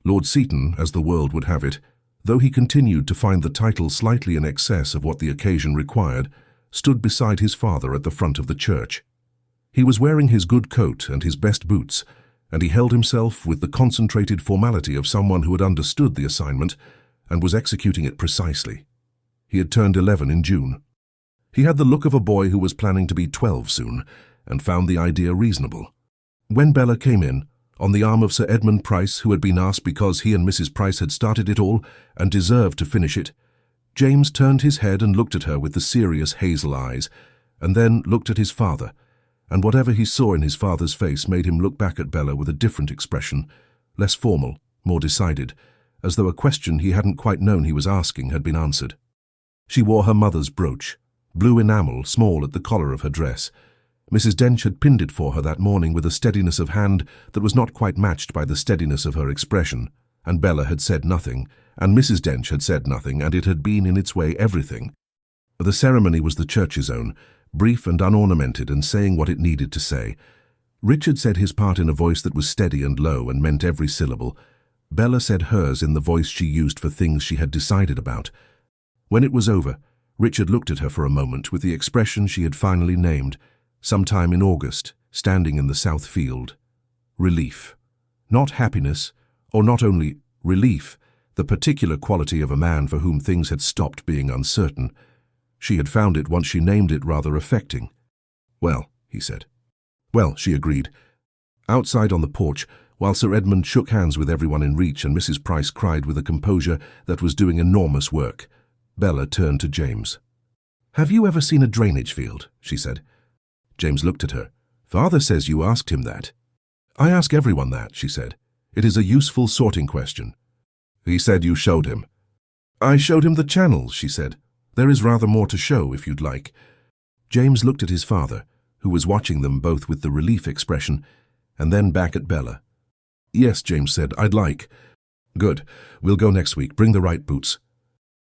Speaker 1: Lord Seaton, as the world would have it, though he continued to find the title slightly in excess of what the occasion required, stood beside his father at the front of the church. He was wearing his good coat and his best boots, and he held himself with the concentrated formality of someone who had understood the assignment and was executing it precisely. He had turned 11 in June. He had the look of a boy who was planning to be 12 soon, and found the idea reasonable. When Bella came in, on the arm of Sir Edmund Price, who had been asked because he and Mrs. Price had started it all and deserved to finish it, James turned his head and looked at her with the serious hazel eyes, and then looked at his father, and whatever he saw in his father's face made him look back at Bella with a different expression, less formal, more decided, as though a question he hadn't quite known he was asking had been answered. She wore her mother's brooch, blue enamel, small at the collar of her dress. Mrs. Dench had pinned it for her that morning with a steadiness of hand that was not quite matched by the steadiness of her expression, and Bella had said nothing, and Mrs. Dench had said nothing, and it had been in its way everything. The ceremony was the church's own, brief and unornamented and saying what it needed to say. Richard said his part in a voice that was steady and low and meant every syllable. Bella said hers in the voice she used for things she had decided about. When it was over, Richard looked at her for a moment with the expression she had finally named, sometime in August, standing in the south field. Relief. Not happiness, or not only relief, the particular quality of a man for whom things had stopped being uncertain. She had found it once she named it rather affecting. "Well," he said. "Well," she agreed. Outside on the porch, while Sir Edmund shook hands with everyone in reach and Mrs. Price cried with a composure that was doing enormous work, Bella turned to James. "Have you ever seen a drainage field?" she said. James looked at her. "Father says you asked him that." "I ask everyone that," she said. "It is a useful sorting question." "He said you showed him." "I showed him the channels," she said. "There is rather more to show, if you'd like." James looked at his father, who was watching them both with the relief expression, and then back at Bella. "Yes," James said, "I'd like." "Good. We'll go next week. Bring the right boots."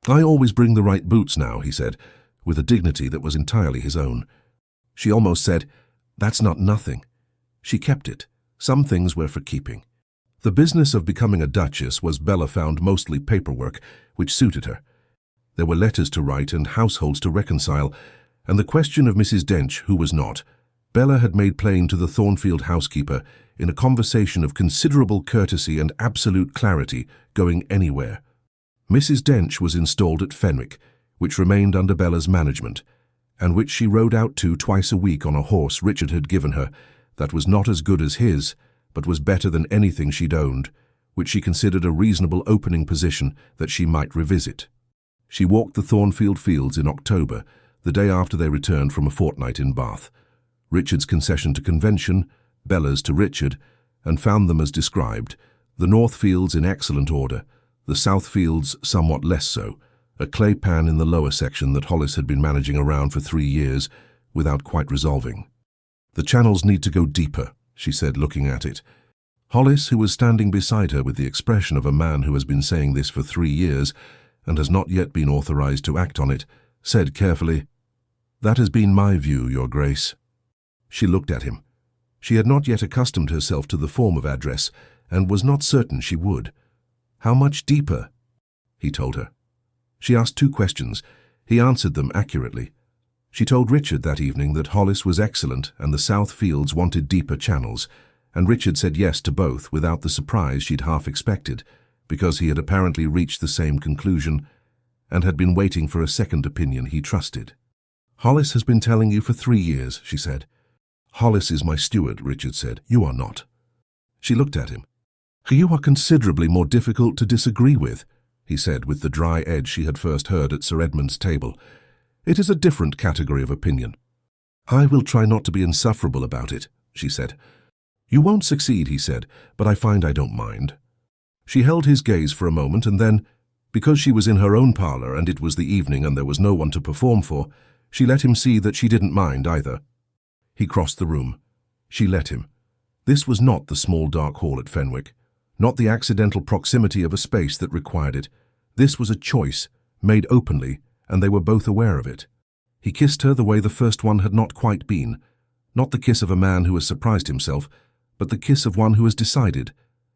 Speaker 1: "I always bring the right boots now," he said, with a dignity that was entirely his own. She almost said, "That's not nothing." She kept it. Some things were for keeping. The business of becoming a duchess was, Bella found, mostly paperwork, which suited her. There were letters to write and households to reconcile, and the question of Mrs. Dench, who was not, Bella had made plain to the Thornfield housekeeper in a conversation of considerable courtesy and absolute clarity, going anywhere. Mrs. Dench was installed at Fenwick, which remained under Bella's management, and which she rode out to twice a week on a horse Richard had given her that was not as good as his, but was better than anything she'd owned, which she considered a reasonable opening position that she might revisit. She walked the Thornfield fields in October, the day after they returned from a fortnight in Bath. Richard's concession to convention, Bella's to Richard, and found them as described, the north fields in excellent order, the south fields somewhat less so, a clay pan in the lower section that Hollis had been managing around for 3 years without quite resolving. "The channels need to go deeper," she said, looking at it. Hollis, who was standing beside her with the expression of a man who has been saying this for 3 years and has not yet been authorized to act on it, said carefully, "That has been my view, Your Grace." She looked at him. She had not yet accustomed herself to the form of address, and was not certain she would. "How much deeper?" he told her. She asked 2 questions. He answered them accurately. She told Richard that evening that Hollis was excellent and the south fields wanted deeper channels, and Richard said yes to both without the surprise she'd half expected, because he had apparently reached the same conclusion and had been waiting for a second opinion he trusted. "Hollis has been telling you for 3 years," she said. "Hollis is my steward," Richard said. "You are not." She looked at him. "You are considerably more difficult to disagree with," he said with the dry edge she had first heard at Sir Edmund's table. "It is a different category of opinion." "I will try not to be insufferable about it," she said. "You won't succeed," he said, "but I find I don't mind." She held his gaze for a moment, and then, because she was in her own parlour and it was the evening and there was no one to perform for, she let him see that she didn't mind either. He crossed the room. She let him. This was not the small dark hall at Fenwick, not the accidental proximity of a space that required it. This was a choice, made openly, and they were both aware of it. He kissed her the way the first one had not quite been, not the kiss of a man who has surprised himself, but the kiss of one who has decided,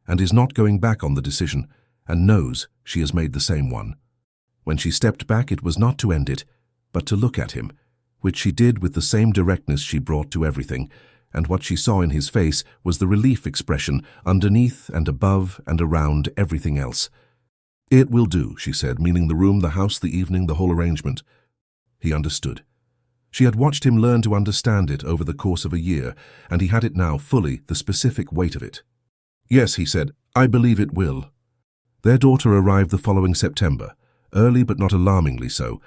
Speaker 1: and is not going back on the decision, and knows she has made the same one. When she stepped back, it was not to end it, but to look at him, which she did with the same directness she brought to everything, and what she saw in his face was the relief expression underneath and above and around everything else. "It will do," she said, meaning the room, the house, the evening, the whole arrangement. He understood. She had watched him learn to understand it over the course of a year, and he had it now fully, the specific weight of it. "Yes," he said, "I believe it will." Their daughter arrived the following September, early but not alarmingly so,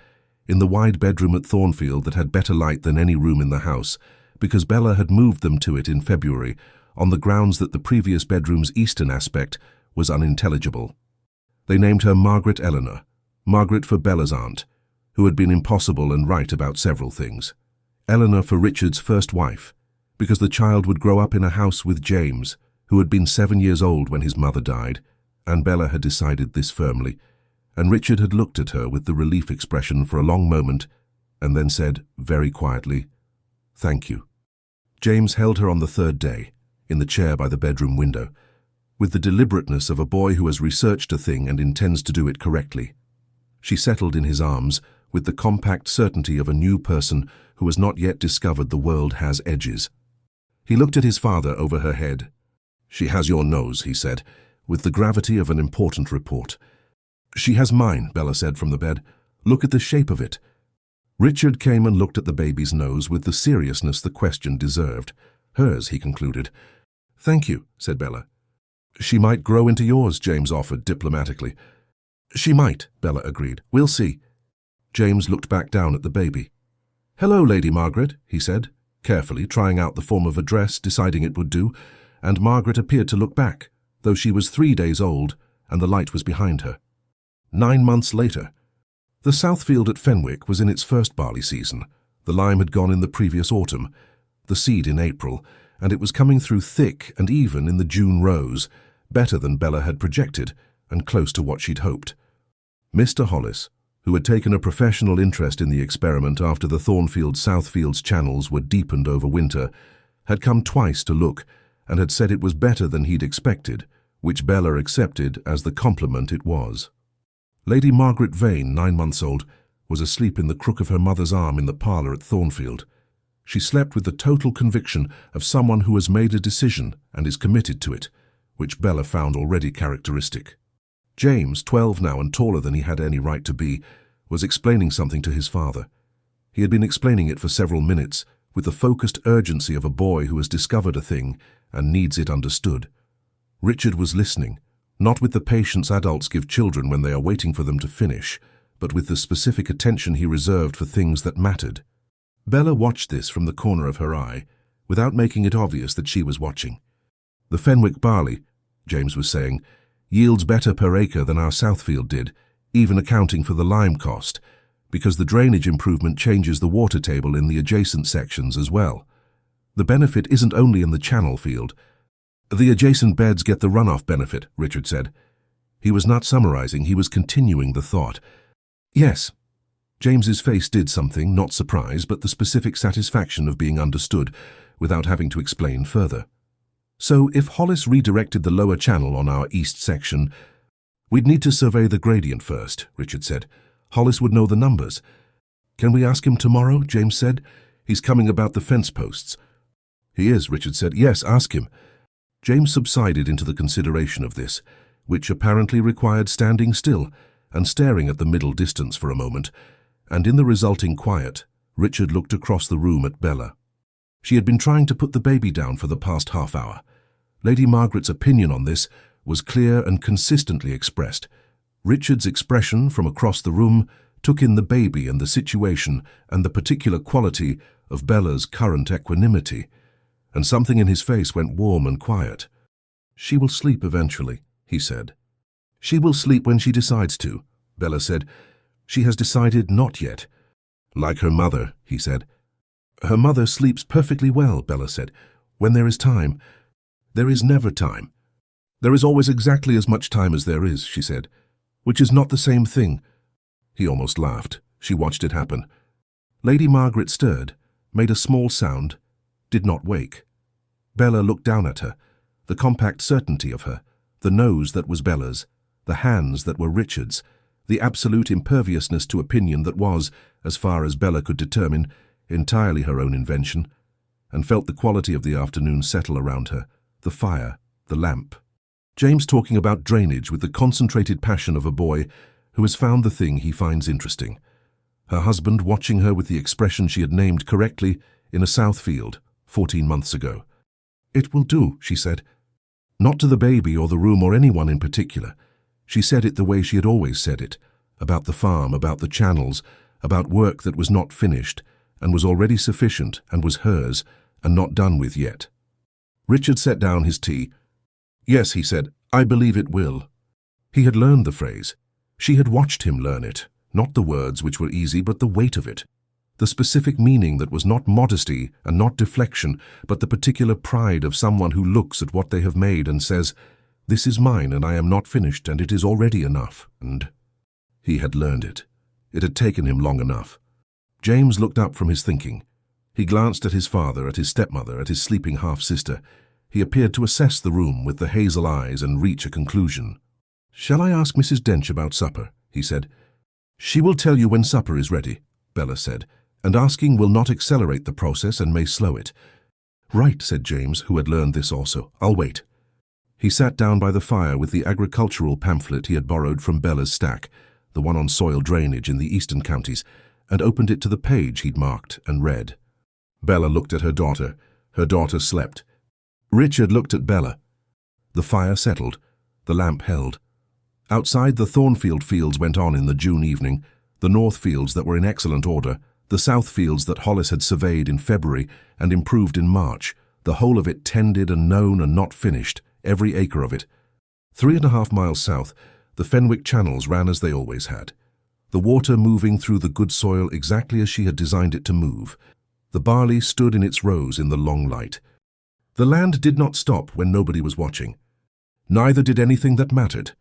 Speaker 1: in the wide bedroom at Thornfield that had better light than any room in the house, because Bella had moved them to it in February, on the grounds that the previous bedroom's eastern aspect was unintelligible. They named her Margaret Eleanor, Margaret for Bella's aunt, who had been impossible and right about several things. Eleanor for Richard's first wife, because the child would grow up in a house with James, who had been 7 years old when his mother died, and Bella had decided this firmly, and Richard had looked at her with the relief expression for a long moment, and then said, very quietly, "Thank you." James held her on the 3rd day, in the chair by the bedroom window, with the deliberateness of a boy who has researched a thing and intends to do it correctly. She settled in his arms, with the compact certainty of a new person who has not yet discovered the world has edges. He looked at his father over her head. "She has your nose," he said, with the gravity of an important report. "She has mine," Bella said from the bed. "Look at the shape of it." Richard came and looked at the baby's nose with the seriousness the question deserved. "Hers," he concluded. "Thank you," said Bella. "She might grow into yours," James offered diplomatically. "She might," Bella agreed. "We'll see." James looked back down at the baby. "Hello, Lady Margaret," he said, carefully trying out the form of address, deciding it would do, and Margaret appeared to look back, though she was 3 days old, and the light was behind her. 9 months later. The Southfield at Fenwick was in its first barley season. The lime had gone in the previous autumn, the seed in April, and it was coming through thick and even in the June rows, better than Bella had projected, and close to what she'd hoped. Mr. Hollis, who had taken a professional interest in the experiment after the Thornfield-Southfield's channels were deepened over winter, had come twice to look, and had said it was better than he'd expected, which Bella accepted as the compliment it was. Lady Margaret Vane, 9 months old, was asleep in the crook of her mother's arm in the parlour at Thornfield. She slept with the total conviction of someone who has made a decision and is committed to it, which Bella found already characteristic. James, 12 now and taller than he had any right to be, was explaining something to his father. He had been explaining it for several minutes, with the focused urgency of a boy who has discovered a thing and needs it understood. Richard was listening, not with the patience adults give children when they are waiting for them to finish, but with the specific attention he reserved for things that mattered. Bella watched this from the corner of her eye, without making it obvious that she was watching. "The Fenwick barley," James was saying, "yields better per acre than our Southfield did, even accounting for the lime cost, because the drainage improvement changes the water table in the adjacent sections as well. The benefit isn't only in the channel field. The adjacent beds get the runoff benefit," Richard said. He was not summarizing, he was continuing the thought. "Yes." James's face did something, not surprise, but the specific satisfaction of being understood, without having to explain further. "So if Hollis redirected the lower channel on our east section, we'd need to survey the gradient first," Richard said. "Hollis would know the numbers." "Can we ask him tomorrow?" James said. "He's coming about the fence posts." "He is," Richard said. "Yes, ask him." James subsided into the consideration of this, which apparently required standing still and staring at the middle distance for a moment, and in the resulting quiet, Richard looked across the room at Bella. She had been trying to put the baby down for the past half hour. Lady Margaret's opinion on this was clear and consistently expressed. Richard's expression from across the room took in the baby and the situation and the particular quality of Bella's current equanimity, and something in his face went warm and quiet. "She will sleep eventually," he said. "She will sleep when she decides to," Bella said. "She has decided not yet." "Like her mother," he said. "Her mother sleeps perfectly well," Bella said. "When there is time." "There is never time." "There is always exactly as much time as there is," she said. "Which is not the same thing." He almost laughed. She watched it happen. Lady Margaret stirred, made a small sound, did not wake. Bella looked down at her, the compact certainty of her, the nose that was Bella's, the hands that were Richard's, the absolute imperviousness to opinion that was, as far as Bella could determine, entirely her own invention, and felt the quality of the afternoon settle around her, the fire, the lamp. James talking about drainage with the concentrated passion of a boy who has found the thing he finds interesting. Her husband watching her with the expression she had named correctly in a Southfield 14 months ago. "It will do," she said. Not to the baby or the room or anyone in particular. She said it the way she had always said it, about the farm, about the channels, about work that was not finished and was already sufficient and was hers and not done with yet. Richard set down his tea. "Yes," he said, "I believe it will." He had learned the phrase. She had watched him learn it, not the words which were easy, but the weight of it. The specific meaning that was not modesty and not deflection, but the particular pride of someone who looks at what they have made and says, "This is mine and I am not finished and it is already enough." And he had learned it. It had taken him long enough. James looked up from his thinking. He glanced at his father, at his stepmother, at his sleeping half-sister. He appeared to assess the room with the hazel eyes and reach a conclusion. "Shall I ask Mrs. Dench about supper?" he said. "She will tell you when supper is ready," Bella said, "and asking will not accelerate the process and may slow it." "Right," said James, who had learned this also. "I'll wait." He sat down by the fire with the agricultural pamphlet he had borrowed from Bella's stack, the one on soil drainage in the eastern counties, and opened it to the page he'd marked and read. Bella looked at her daughter. Her daughter slept. Richard looked at Bella. The fire settled. The lamp held. Outside, the Thornfield fields went on in the June evening, the north fields that were in excellent order, the south fields that Hollis had surveyed in February and improved in March, the whole of it tended and known and not finished, every acre of it. 3.5 miles south, the Fenwick channels ran as they always had, the water moving through the good soil exactly as she had designed it to move. The barley stood in its rows in the long light. The land did not stop when nobody was watching. Neither did anything that mattered.